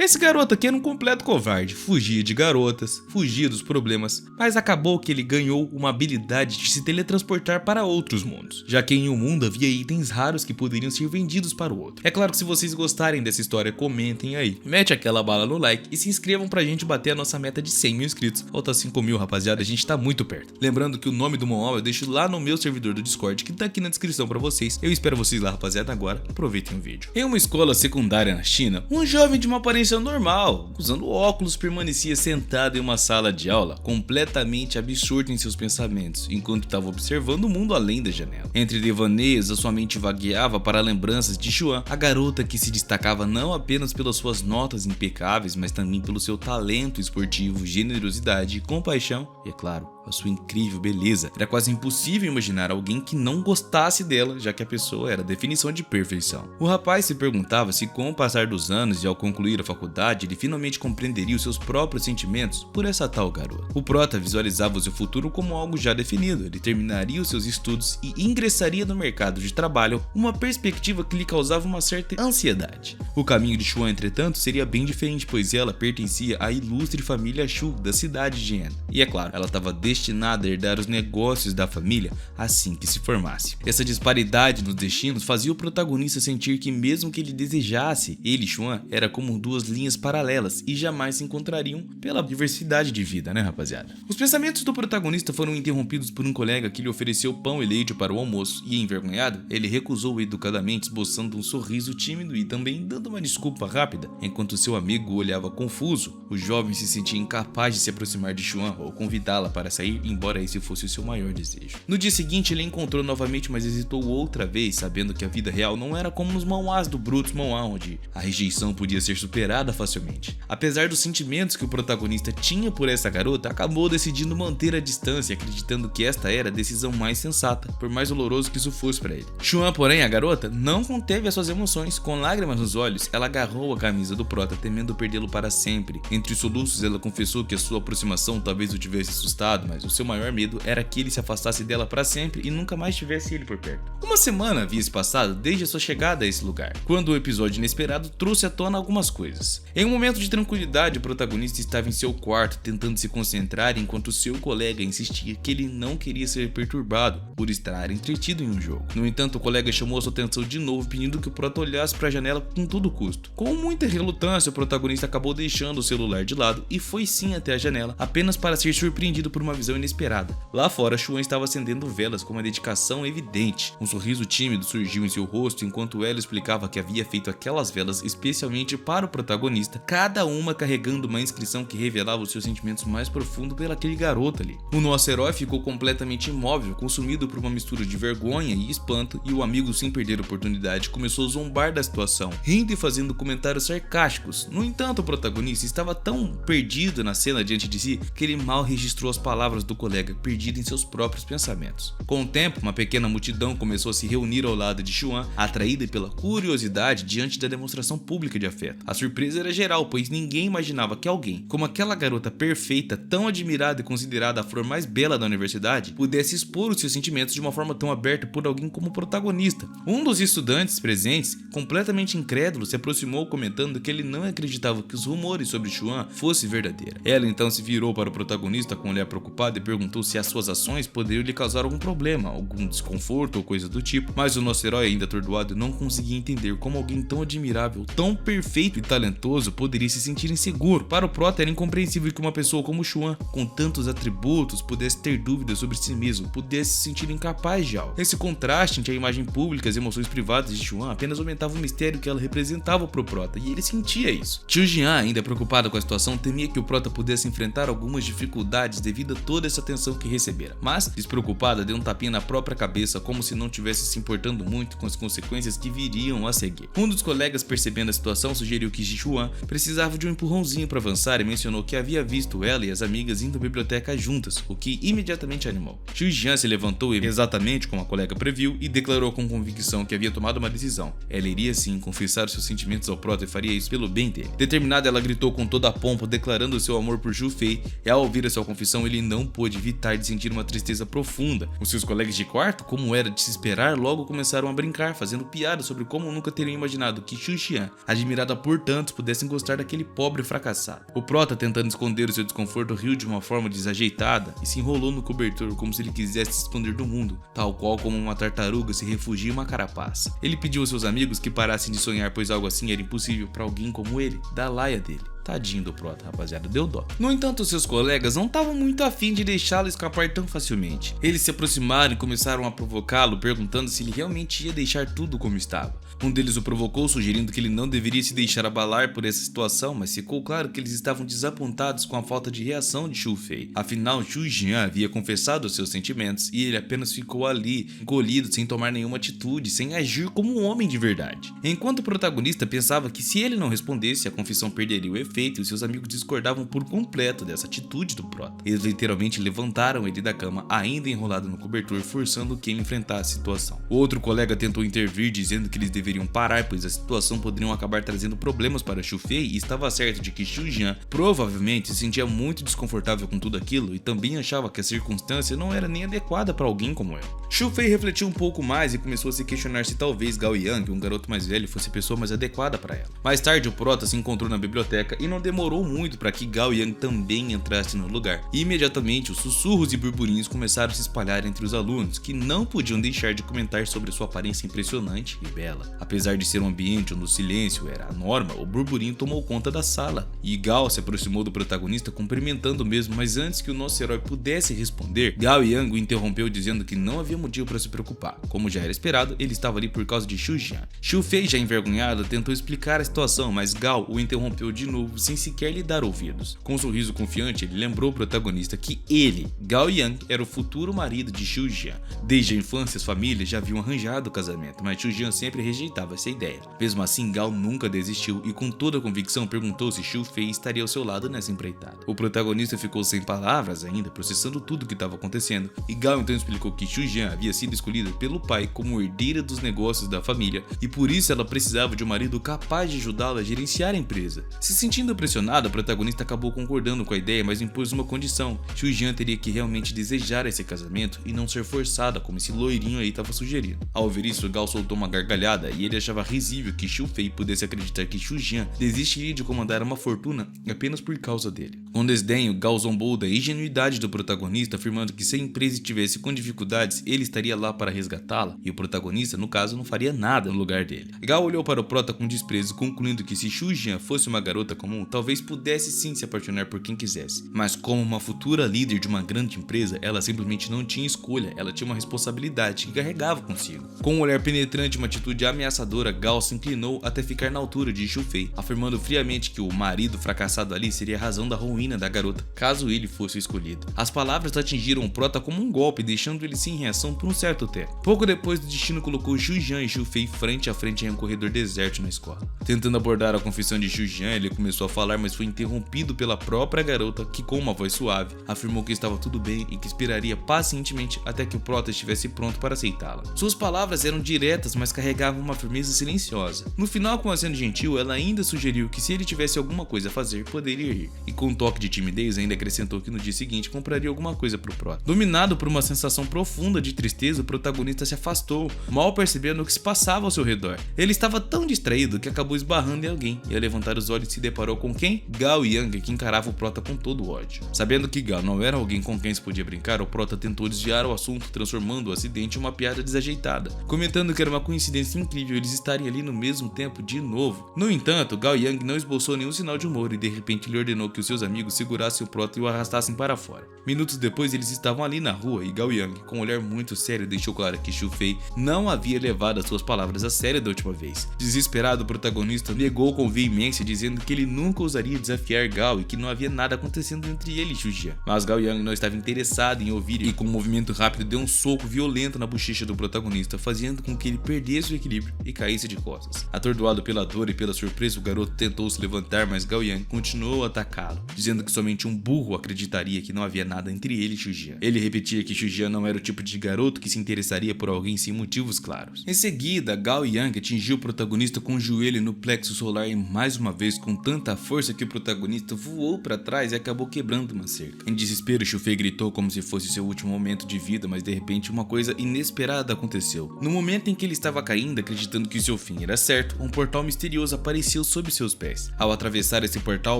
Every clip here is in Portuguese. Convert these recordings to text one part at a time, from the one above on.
Esse garoto aqui era um completo covarde, fugia de garotas, fugia dos problemas, mas acabou que ele ganhou uma habilidade de se teletransportar para outros mundos, já que em um mundo havia itens raros que poderiam ser vendidos para o outro. É claro que se vocês gostarem dessa história, comentem aí, mete aquela bala no like e se inscrevam pra gente bater a nossa meta de 100 mil inscritos. Falta 5 mil, rapaziada, a gente tá muito perto. Lembrando que o nome do manual eu deixo lá no meu servidor do Discord, que tá aqui na descrição pra vocês. Eu espero vocês lá, rapaziada, agora aproveitem o vídeo. Em uma escola secundária na China, um jovem de uma aparência normal, usando óculos, permanecia sentado em uma sala de aula, completamente absorto em seus pensamentos, enquanto estava observando o mundo além da janela. Entre devaneios, a sua mente vagueava para lembranças de Xuan, a garota que se destacava não apenas pelas suas notas impecáveis, mas também pelo seu talento esportivo, generosidade, compaixão e, é claro, a sua incrível beleza. Era quase impossível imaginar alguém que não gostasse dela, já que a pessoa era a definição de perfeição. O rapaz se perguntava se com o passar dos anos e ao concluir a faculdade ele finalmente compreenderia os seus próprios sentimentos por essa tal garota. O prota visualizava o seu futuro como algo já definido. Ele terminaria os seus estudos e ingressaria no mercado de trabalho, uma perspectiva que lhe causava uma certa ansiedade. O caminho de Xuan, entretanto, seria bem diferente, pois ela pertencia à ilustre família Xu da cidade de En. E é claro, ela estava destinada a herdar os negócios da família assim que se formasse. Essa disparidade nos destinos fazia o protagonista sentir que mesmo que ele desejasse, ele e Xuan era como duas linhas paralelas e jamais se encontrariam pela diversidade de vida, né, rapaziada? Os pensamentos do protagonista foram interrompidos por um colega que lhe ofereceu pão e leite para o almoço e, envergonhado, ele recusou educadamente, esboçando um sorriso tímido e também dando uma desculpa rápida. Enquanto seu amigo o olhava confuso, o jovem se sentia incapaz de se aproximar de Xuan ou convidá-la para sair, embora esse fosse o seu maior desejo. No dia seguinte ele a encontrou novamente, mas hesitou outra vez, sabendo que a vida real não era como nos manhwas do Brutus Manhwa, onde a rejeição podia ser superada facilmente. Apesar dos sentimentos que o protagonista tinha por essa garota, acabou decidindo manter a distância, acreditando que esta era a decisão mais sensata, por mais doloroso que isso fosse para ele. Xuan, porém, a garota, não conteve as suas emoções. Com lágrimas nos olhos, ela agarrou a camisa do prota, temendo perdê-lo para sempre. Entre os soluços, ela confessou que a sua aproximação talvez o tivesse assustado, mas o seu maior medo era que ele se afastasse dela para sempre e nunca mais tivesse ele por perto. Uma semana havia se passado desde a sua chegada a esse lugar, quando o episódio inesperado trouxe à tona algumas coisas. Em um momento de tranquilidade, o protagonista estava em seu quarto tentando se concentrar, enquanto seu colega insistia que ele não queria ser perturbado por estar entretido em um jogo. No entanto, o colega chamou sua atenção de novo, pedindo que o prota olhasse para a janela com todo custo. Com muita relutância, o protagonista acabou deixando o celular de lado e foi sim até a janela, apenas para ser surpreendido por uma visão inesperada. Lá fora, Xuan estava acendendo velas com uma dedicação evidente. Um sorriso tímido surgiu em seu rosto enquanto ela explicava que havia feito aquelas velas especialmente para o protagonista, cada uma carregando uma inscrição que revelava os seus sentimentos mais profundos pelaquele garoto ali. O nosso herói ficou completamente imóvel, consumido por uma mistura de vergonha e espanto, e o amigo, sem perder a oportunidade, começou a zombar da situação, rindo e fazendo comentários sarcásticos. No entanto, o protagonista estava tão perdido na cena diante de si que ele mal registrou as palavras do colega, perdido em seus próprios pensamentos. Com o tempo, uma pequena multidão começou a se reunir ao lado de Xuan, atraída pela curiosidade diante da demonstração pública de afeto. A surpresa era geral, pois ninguém imaginava que alguém, como aquela garota perfeita, tão admirada e considerada a flor mais bela da universidade, pudesse expor os seus sentimentos de uma forma tão aberta por alguém como o protagonista. Um dos estudantes presentes, completamente incrédulo, se aproximou comentando que ele não acreditava que os rumores sobre Xuan fossem verdadeiros. Ela então se virou para o protagonista com um olhar preocupado e perguntou se as suas ações poderiam lhe causar algum problema, algum desconforto ou coisa do tipo, mas o nosso herói, ainda atordoado, não conseguia entender como alguém tão admirável, tão perfeito e talentoso poderia se sentir inseguro. Para o prota era incompreensível que uma pessoa como Xuan, com tantos atributos, pudesse ter dúvidas sobre si mesmo, pudesse se sentir incapaz de algo. Esse contraste entre a imagem pública e as emoções privadas de Xuan apenas aumentava o mistério que ela representava pro prota, e ele sentia isso. Xiu Jian, ainda preocupado com a situação, temia que o prota pudesse enfrentar algumas dificuldades devido a toda essa atenção que recebera, mas, despreocupada, deu um tapinha na própria cabeça, como se não tivesse se importando muito com as consequências que viriam a seguir. Um dos colegas, percebendo a situação, sugeriu que Xuan precisava de um empurrãozinho para avançar e mencionou que havia visto ela e as amigas indo à biblioteca juntas, o que imediatamente animou. Xiu Jian se levantou exatamente como a colega previu e declarou com convicção que havia tomado uma decisão. Ela iria sim confessar seus sentimentos ao prota e faria isso pelo bem dele. Determinada, ela gritou com toda a pompa, declarando seu amor por Zhu Fei, e ao ouvir a sua confissão ele não não pôde evitar de sentir uma tristeza profunda. Os seus colegas de quarto, como era de se esperar, logo começaram a brincar, fazendo piadas sobre como nunca teriam imaginado que Xu Xian, admirada por tantos, pudessem gostar daquele pobre fracassado. O prota, tentando esconder o seu desconforto, riu de uma forma desajeitada e se enrolou no cobertor como se ele quisesse se esconder do mundo, tal qual como uma tartaruga se refugia em uma carapaça. Ele pediu aos seus amigos que parassem de sonhar, pois algo assim era impossível para alguém como ele, da laia dele. Tadinho do prota, rapaziada, deu dó. No entanto, seus colegas não estavam muito afim de deixá-lo escapar tão facilmente. Eles se aproximaram e começaram a provocá-lo, perguntando se ele realmente ia deixar tudo como estava. Um deles o provocou, sugerindo que ele não deveria se deixar abalar por essa situação, mas ficou claro que eles estavam desapontados com a falta de reação de Xu Fei. Afinal, Xu Jian havia confessado os seus sentimentos e ele apenas ficou ali, encolhido, sem tomar nenhuma atitude, sem agir como um homem de verdade. Enquanto o protagonista pensava que se ele não respondesse, a confissão perderia o efeito, e os seus amigos discordavam por completo dessa atitude do prota. Eles literalmente levantaram ele da cama, ainda enrolado no cobertor, forçando que ele enfrentasse a situação. O outro colega tentou intervir, dizendo que eles deveriam parar, pois a situação poderia acabar trazendo problemas para Xu Fei, e estava certo de que Xu Jian provavelmente se sentia muito desconfortável com tudo aquilo e também achava que a circunstância não era nem adequada para alguém como ele. Xu Fei refletiu um pouco mais e começou a se questionar se talvez Gao Yang, um garoto mais velho, fosse a pessoa mais adequada para ela. Mais tarde, o prota se encontrou na biblioteca e não demorou muito para que Gao Yang também entrasse no lugar. E imediatamente os sussurros e burburinhos começaram a se espalhar entre os alunos, que não podiam deixar de comentar sobre sua aparência impressionante e bela. Apesar de ser um ambiente onde o silêncio era a norma, o burburinho tomou conta da sala. E Gao se aproximou do protagonista cumprimentando mesmo, mas antes que o nosso herói pudesse responder, Gao Yang o interrompeu dizendo que não havia motivo para se preocupar. Como já era esperado, ele estava ali por causa de Xu Jian. Xu Fei, já envergonhado, tentou explicar a situação, mas Gao o interrompeu de novo sem sequer lhe dar ouvidos. Com um sorriso confiante, ele lembrou o protagonista que ele, Gao Yang, era o futuro marido de Xu Jian. Desde a infância, as famílias já haviam arranjado o casamento, mas Xu Jian sempre rejeitava essa ideia. Mesmo assim, Gao nunca desistiu e com toda a convicção perguntou se Xu Fei estaria ao seu lado nessa empreitada. O protagonista ficou sem palavras ainda, processando tudo o que estava acontecendo, e Gao então explicou que Xu Jian havia sido escolhida pelo pai como herdeira dos negócios da família e por isso ela precisava de um marido capaz de ajudá-la a gerenciar a empresa. Se sentindo pressionado, o protagonista acabou concordando com a ideia, mas impôs uma condição: Xu Jian teria que realmente desejar esse casamento e não ser forçada como esse loirinho aí estava sugerindo. Ao ver isso, Gao soltou uma gargalhada e ele achava risível que Xu Fei pudesse acreditar que Xu Jian desistiria de comandar uma fortuna apenas por causa dele. Com desdenho, Gao zombou da ingenuidade do protagonista, afirmando que se a empresa estivesse com dificuldades, ele estaria lá para resgatá-la, e o protagonista, no caso, não faria nada no lugar dele. Gao olhou para o prota com desprezo, concluindo que se Xu Jian fosse uma garota comum, talvez pudesse sim se apaixonar por quem quisesse. Mas como uma futura líder de uma grande empresa, ela simplesmente não tinha escolha, ela tinha uma responsabilidade que carregava consigo. Com um olhar penetrante e uma atitude ameaçadora, Gao se inclinou até ficar na altura de Xu Fei, afirmando friamente que o marido fracassado ali seria a razão da ruína da garota, caso ele fosse escolhido. As palavras atingiram o prota como um golpe, deixando ele sem reação por um certo tempo. Pouco depois, o destino colocou Xu Jian e Xu Fei frente a frente em um corredor deserto na escola. Tentando abordar a confissão de Xu Jian, ele começou a falar, mas foi interrompido pela própria garota, que com uma voz suave, afirmou que estava tudo bem e que esperaria pacientemente até que o prota estivesse pronto para aceitá-la. Suas palavras eram diretas, mas carregavam uma firmeza silenciosa. No final, com um aceno gentil, ela ainda sugeriu que se ele tivesse alguma coisa a fazer, poderia ir, e com um toque de timidez ainda acrescentou que no dia seguinte compraria alguma coisa pro prota. Dominado por uma sensação profunda de tristeza, o protagonista se afastou, mal percebendo o que se passava ao seu redor. Ele estava tão distraído que acabou esbarrando em alguém, e ao levantar os olhos se deparou com quem? Gao Yang, que encarava o prota com todo o ódio. Sabendo que Gao não era alguém com quem se podia brincar, o prota tentou desviar o assunto, transformando o acidente em uma piada desajeitada, comentando que era uma coincidência incrível eles estarem ali no mesmo tempo de novo. No entanto, Gao Yang não esboçou nenhum sinal de humor e de repente lhe ordenou que os seus amigos segurassem o prota e o arrastassem para fora. Minutos depois, eles estavam ali na rua e Gao Yang, com um olhar muito sério, deixou claro que Xu Fei não havia levado as suas palavras a sério da última vez. Desesperado, o protagonista negou com veemência, dizendo que ele nunca ousaria desafiar Gao e que não havia nada acontecendo entre ele e Xu Jian. Mas Gao Yang não estava interessado em ouvir e com um movimento rápido deu um soco violento na bochecha do protagonista, fazendo com que ele perdesse o equilíbrio e caísse de costas. Atordoado pela dor e pela surpresa, o garoto tentou se levantar, mas Gao Yang continuou a atacá-lo, dizendo dizendo que somente um burro acreditaria que não havia nada entre ele e Shujian. Ele repetia que Shujian não era o tipo de garoto que se interessaria por alguém sem motivos claros. Em seguida, Gao Yang atingiu o protagonista com o joelho no plexo solar e mais uma vez com tanta força que o protagonista voou para trás e acabou quebrando uma cerca. Em desespero, Xu-Fei gritou como se fosse seu último momento de vida, mas de repente uma coisa inesperada aconteceu. No momento em que ele estava caindo, acreditando que seu fim era certo, um portal misterioso apareceu sob seus pés. Ao atravessar esse portal,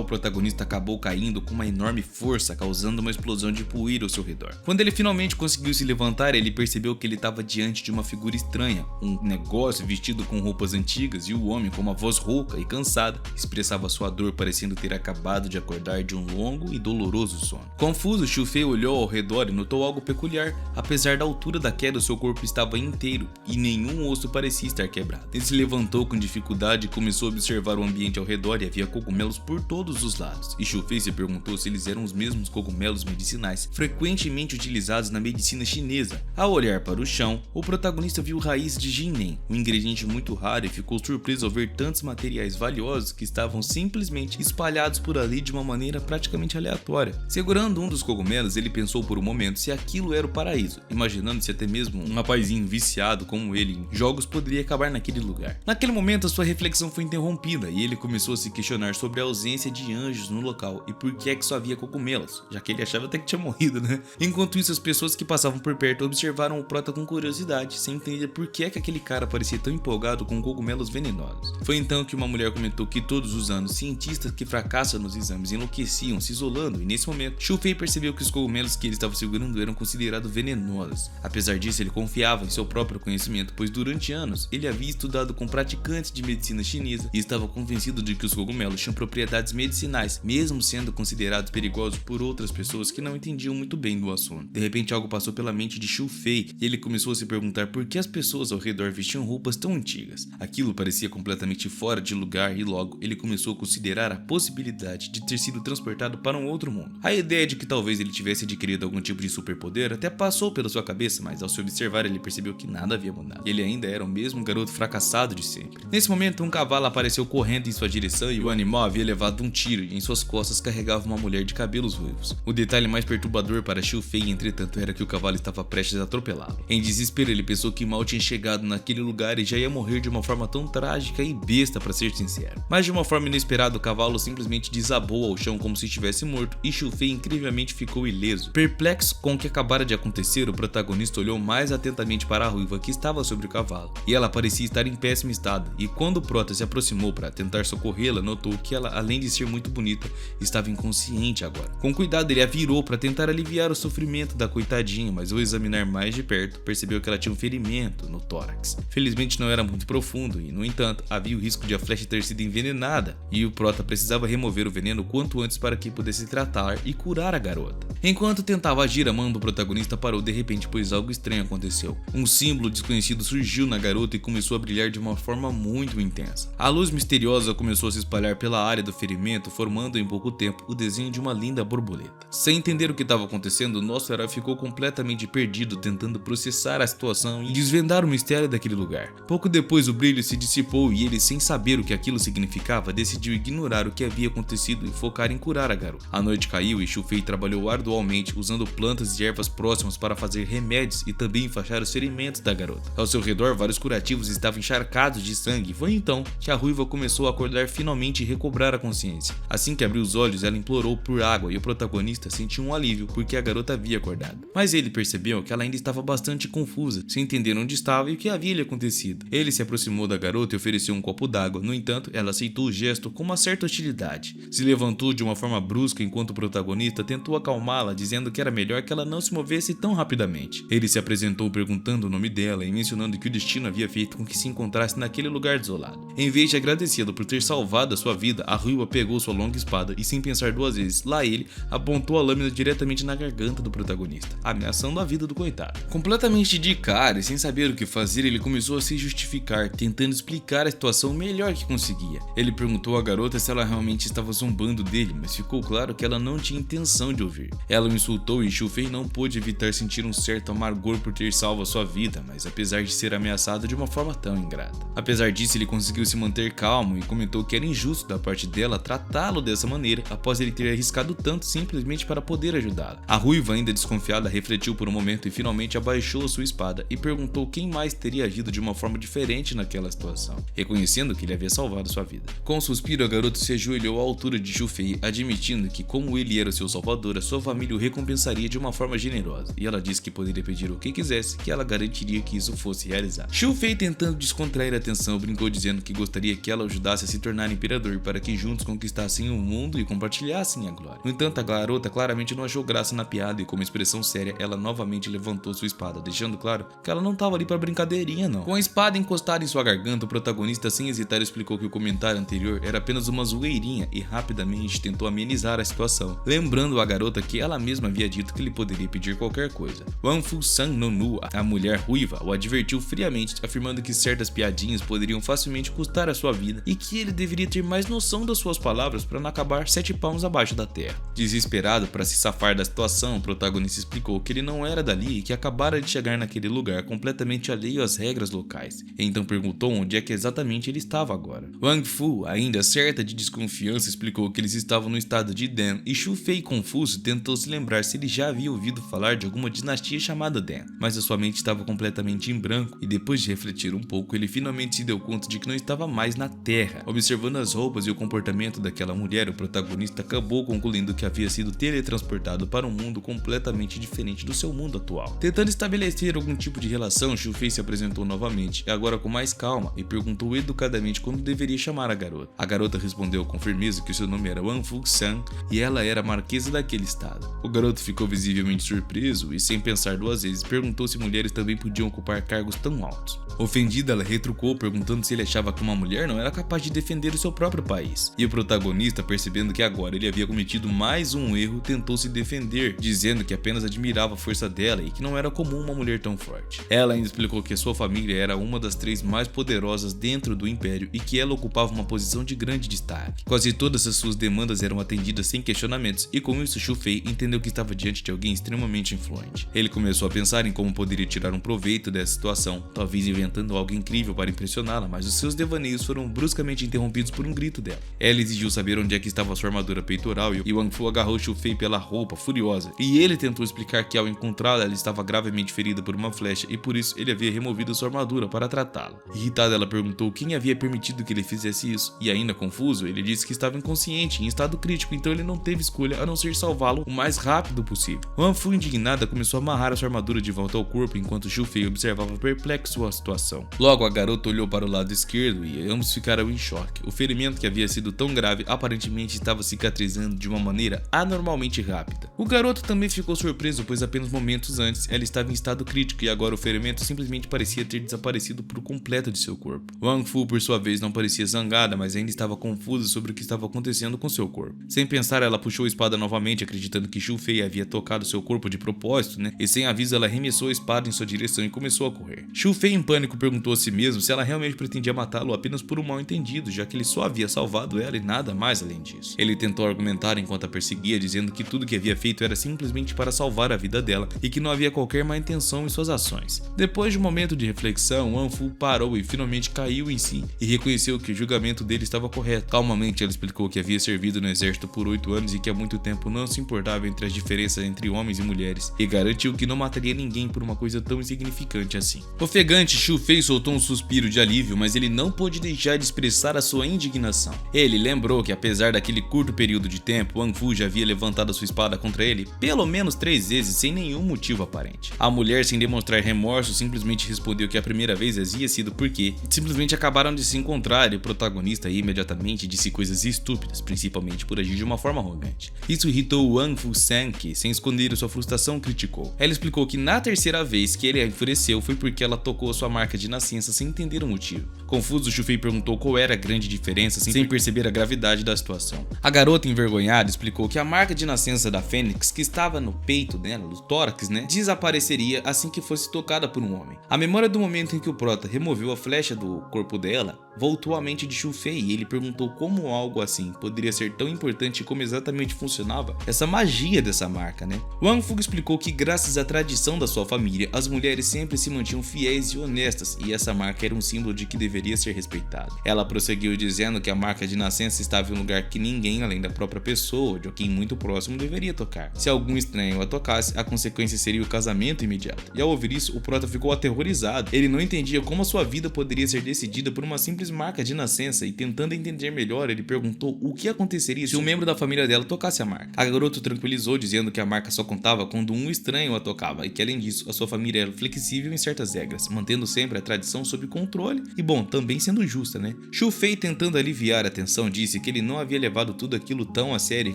o protagonista acabou caindo com uma enorme força, causando uma explosão de poeira ao seu redor. Quando ele finalmente conseguiu se levantar, ele percebeu que ele estava diante de uma figura estranha, um negócio vestido com roupas antigas, e o homem, com uma voz rouca e cansada, expressava sua dor, parecendo ter acabado de acordar de um longo e doloroso sono. Confuso, Xu-Fei olhou ao redor e notou algo peculiar. Apesar da altura da queda, seu corpo estava inteiro e nenhum osso parecia estar quebrado. Ele se levantou com dificuldade e começou a observar o ambiente ao redor, e havia cogumelos por todos os lados. E Xu-Fei se perguntou se eles eram os mesmos cogumelos medicinais frequentemente utilizados na medicina chinesa. Ao olhar para o chão, o protagonista viu raiz de Jinmen, um ingrediente muito raro, e ficou surpreso ao ver tantos materiais valiosos que estavam simplesmente espalhados por ali de uma maneira praticamente aleatória. Segurando um dos cogumelos, ele pensou por um momento se aquilo era o paraíso, imaginando se até mesmo um rapazinho viciado como ele em jogos poderia acabar naquele lugar. Naquele momento, a sua reflexão foi interrompida e ele começou a se questionar sobre a ausência de anjos no local e por que é que só havia cogumelos, já que ele achava até que tinha morrido, né? Enquanto isso, as pessoas que passavam por perto observaram o prota com curiosidade, sem entender por que é que aquele cara parecia tão empolgado com cogumelos venenosos. Foi então que uma mulher comentou que todos os anos cientistas que fracassam nos exames enlouqueciam, se isolando, e nesse momento Xu-Fei percebeu que os cogumelos que ele estava segurando eram considerados venenosos. Apesar disso, ele confiava em seu próprio conhecimento, pois durante anos ele havia estudado com praticantes de medicina chinesa e estava convencido de que os cogumelos tinham propriedades medicinais, mesmo sendo considerados perigosos por outras pessoas que não entendiam muito bem do assunto. De repente, algo passou pela mente de Xu-Fei e ele começou a se perguntar por que as pessoas ao redor vestiam roupas tão antigas. Aquilo parecia completamente fora de lugar e logo ele começou a considerar a possibilidade de ter sido transportado para um outro mundo. A ideia de que talvez ele tivesse adquirido algum tipo de superpoder até passou pela sua cabeça, mas ao se observar ele percebeu que nada havia mudado. Ele ainda era o mesmo garoto fracassado de sempre. Nesse momento, um cavalo apareceu correndo em sua direção e o animal havia levado um tiro e em suas costas carregava uma mulher de cabelos ruivos. O detalhe mais perturbador para Xu-Fei, entretanto, era que o cavalo estava prestes a atropelá-lo. Em desespero, ele pensou que mal tinha chegado naquele lugar e já ia morrer de uma forma tão trágica e besta, para ser sincero. Mas de uma forma inesperada, o cavalo simplesmente desabou ao chão como se estivesse morto e Xu-Fei incrivelmente ficou ileso. Perplexo com o que acabara de acontecer, o protagonista olhou mais atentamente para a ruiva que estava sobre o cavalo, e ela parecia estar em péssimo estado, e quando o prota se aproximou para tentar socorrê-la, notou que ela, além de ser muito bonita, estava inconsciente agora. Com cuidado, ele a virou para tentar aliviar o sofrimento da coitadinha, mas ao examinar mais de perto, percebeu que ela tinha um ferimento no tórax. Felizmente não era muito profundo e, no entanto, havia o risco de a flecha ter sido envenenada, e o prota precisava remover o veneno quanto antes para que pudesse tratar e curar a garota. Enquanto tentava agir, a mão do protagonista parou de repente, pois algo estranho aconteceu. Um símbolo desconhecido surgiu na garota e começou a brilhar de uma forma muito intensa. A luz misteriosa começou a se espalhar pela área do ferimento, formando em pouco tempo o desenho de uma linda borboleta. Sem entender o que estava acontecendo, nosso herói ficou completamente perdido, tentando processar a situação e desvendar o mistério daquele lugar. Pouco depois, o brilho se dissipou e ele, sem saber o que aquilo significava, decidiu ignorar o que havia acontecido e focar em curar a garota. A noite caiu e Xu-Fei trabalhou arduamente, usando plantas e ervas próximas para fazer remédios e também enfaixar os ferimentos da garota. Ao seu redor, vários curativos estavam encharcados de sangue. Foi então que a ruiva começou a acordar finalmente e recobrar a consciência. Assim que abriu os olhos, ela implorou por água e o protagonista sentiu um alívio porque a garota havia acordado. Mas ele percebeu que ela ainda estava bastante confusa, sem entender onde estava e o que havia lhe acontecido. Ele se aproximou da garota e ofereceu um copo d'água. No entanto, ela aceitou o gesto com uma certa hostilidade. Se levantou de uma forma brusca enquanto o protagonista tentou acalmá-la, dizendo que era melhor que ela não se movesse tão rapidamente. Ele se apresentou perguntando o nome dela e mencionando que o destino havia feito com que se encontrasse naquele lugar desolado. Em vez de agradecê-lo por ter salvado a sua vida, a ruiva pegou sua longa espada e, sem pensar duas vezes, lá ele apontou a lâmina diretamente na garganta do protagonista, ameaçando a vida do coitado. Completamente de cara e sem saber o que fazer, ele começou a se justificar, tentando explicar a situação o melhor que conseguia. Ele perguntou à garota se ela realmente estava zombando dele, mas ficou claro que ela não tinha intenção de ouvir. Ela o insultou e Xu-Fei não pôde evitar sentir um certo amargor por ter salvo a sua vida, mas apesar de ser ameaçado de uma forma tão ingrata. Apesar disso, ele conseguiu se manter calmo e comentou que era injusto da parte dela tratá-lo dessa maneira, após ele ter arriscado tanto simplesmente para poder ajudá-la. A ruiva, ainda desconfiada, refletiu por um momento e finalmente abaixou sua espada e perguntou quem mais teria agido de uma forma diferente naquela situação, reconhecendo que ele havia salvado sua vida. Com um suspiro, a garota se ajoelhou à altura de Xu Fei, admitindo que, como ele era seu salvador, a sua família o recompensaria de uma forma generosa, e ela disse que poderia pedir o que quisesse, que ela garantiria que isso fosse realizado. Xu Fei, tentando descontrair a tensão, brincou dizendo que gostaria que ela ajudasse a se tornar imperador para que juntos conquistassem o mundo e compartilhassem a glória. No entanto, a garota claramente não achou graça na piada e, com uma expressão séria, ela novamente levantou sua espada, deixando claro que ela não estava ali para brincadeirinha não. Com a espada encostada em sua garganta, o protagonista sem hesitar explicou que o comentário anterior era apenas uma zoeirinha e rapidamente tentou amenizar a situação, lembrando a garota que ela mesma havia dito que ele poderia pedir qualquer coisa. Wang Fu-san Nonu, a mulher ruiva, o advertiu friamente, afirmando que certas piadinhas poderiam facilmente custar a sua vida e que ele deveria ter mais noção das suas palavras para não acabar 7 palmos abaixo da terra. Desesperado para se safar da situação, o protagonista explicou que ele não era dali e que acabara de chegar naquele lugar completamente alheio às regras locais. Então perguntou onde é que exatamente ele estava agora. Wang Fu, ainda certa de desconfiança, explicou que eles estavam no estado de Dan, e Xu Fei, confuso, tentou se lembrar se ele já havia ouvido falar de alguma dinastia chamada Dan, mas a sua mente estava completamente em branco, e depois de refletir um pouco, ele finalmente se deu conta de que não estava mais na Terra. Observando as roupas e o comportamento daquela mulher, o protagonista acabou concluindo que havia sido teletransportado para um mundo completamente diferente do seu mundo atual. Tentando estabelecer algum tipo de relação, Xu Fei se apresentou novamente, agora com mais calma, e perguntou educadamente como deveria chamar a garota. A garota respondeu com firmeza que seu nome era Wang Fu-san e ela era a marquesa daquele estado. O garoto ficou visivelmente surpreso e, sem pensar duas vezes, perguntou se mulheres também podiam ocupar cargos tão altos. Ofendida, ela retrucou perguntando se ele achava que uma mulher não era capaz de defender o seu próprio país. E o protagonista, percebendo que agora ele havia cometido mais um erro, tentou se defender, dizendo que apenas admirava a força dela e que não era comum uma mulher tão forte. Ela ainda explicou que sua família era uma das 3 mais poderosas dentro do império e que ela ocupava uma posição de grande destaque. Quase todas as suas demandas eram atendidas sem questionamentos, e com isso Xu Fei entendeu que estava diante de alguém extremamente influente. Ele começou a pensar em como poderia tirar um proveito dessa situação, talvez inventando algo incrível para impressioná-la, mas os seus devaneios foram bruscamente interrompidos por um grito dela. Ela exigiu saber onde é que estava sua armadura peitoral e Wang Fu agarrou Xu Fei pela roupa, furiosa, e ele tentou explicar que ao encontrá-la ela estava gravemente ferida por uma flecha e por isso ele havia removido sua armadura para tratá-la. Irritada, ela perguntou quem havia permitido que ele fizesse isso, e ainda confuso, ele disse que estava inconsciente, em estado crítico, então ele não teve escolha a não ser salvá-lo o mais rápido possível. Wang Fu, indignada, começou a amarrar a sua armadura de volta ao corpo enquanto Xu Fei observava perplexo a situação. Logo, a garota olhou para o lado esquerdo e ambos ficaram em choque. O ferimento, que havia sido tão grave, aparentemente estava cicatrizando de uma maneira anormalmente rápida. O garoto também ficou surpreso, pois apenas momentos antes ela estava em estado crítico e agora o ferimento simplesmente parecia ter desaparecido por completo de seu corpo. Wang Fu, por sua vez, não parecia zangada, mas ainda estava confusa sobre o que estava acontecendo com seu corpo. Sem pensar, ela puxou a espada novamente, acreditando que Xu Fei havia tocado seu corpo de propósito, E sem aviso, ela arremessou a espada em sua direção e começou a correr. Xu Fei, em pânico, perguntou a si mesmo se ela realmente pretendia matá-lo apenas por um mal entendido, já que ele só havia salvado ela e nada mais além disso. Ele tentou argumentar enquanto a perseguia, dizendo que tudo que havia feito era simplesmente para salvar a vida dela e que não havia qualquer má intenção em suas ações. Depois de um momento de reflexão, Wang Fu parou e finalmente caiu em si e reconheceu que o julgamento dele estava correto. Calmamente, ela explicou que havia servido no exército por 8 anos e que há muito tempo não se importava entre as diferenças entre homens e mulheres, e garantiu que não mataria ninguém por uma coisa tão insignificante assim. Ofegante, Xu Fei soltou um suspiro de alívio, mas ele não pôde deixar de expressar a sua indignação. Ele lembrou que, apesar daquele curto período de tempo, Wang Fu já havia levantado sua espada contra ele pelo menos 3 vezes sem nenhum motivo aparente. A mulher, sem demonstrar remorso, simplesmente respondeu que a primeira vez havia sido porque simplesmente acabaram de se encontrar, e o protagonista imediatamente disse coisas estúpidas, principalmente por agir de uma forma arrogante. Isso irritou Wang Fu-san, que, sem esconder sua frustração, criticou. Ela explicou que na terceira vez que ele enfureceu foi porque ela tocou sua marca de nascença sem entender o motivo. Confuso, Xu Fei perguntou qual era a grande diferença sem perceber a gravidade da situação. A garota, envergonhada, explicou que a marca de nascença da Fênix, que estava no peito dela, no tórax, desapareceria assim que fosse tocada por um homem. A memória do momento em que o prota removeu a flecha do corpo dela voltou à mente de Xu Fei e ele perguntou como algo assim poderia ser tão importante e como exatamente funcionava essa magia dessa marca, né? Wang Fu explicou que graças à tradição da sua família, as mulheres sempre se mantinham fiéis e honestas e essa marca era um símbolo de que deveria ser respeitado. Ela prosseguiu dizendo que a marca de nascença estava em um lugar que ninguém além da própria pessoa, de alguém muito próximo, deveria tocar. Se algum estranho a tocasse, a consequência seria o casamento imediato. E ao ouvir isso, o prota ficou aterrorizado. Ele não entendia como a sua vida poderia ser decidida por uma simples marca de nascença e tentando entender melhor, ele perguntou o que aconteceria se um membro da família dela tocasse a marca. A garota o tranquilizou dizendo que a marca só contava quando um estranho a tocava e que além disso, a sua família era flexível em certas regras, mantendo sempre a tradição sob controle e bom, também sendo justa, né? Xu Fei, tentando aliviar a tensão, disse que ele não havia levado tudo aquilo tão a sério e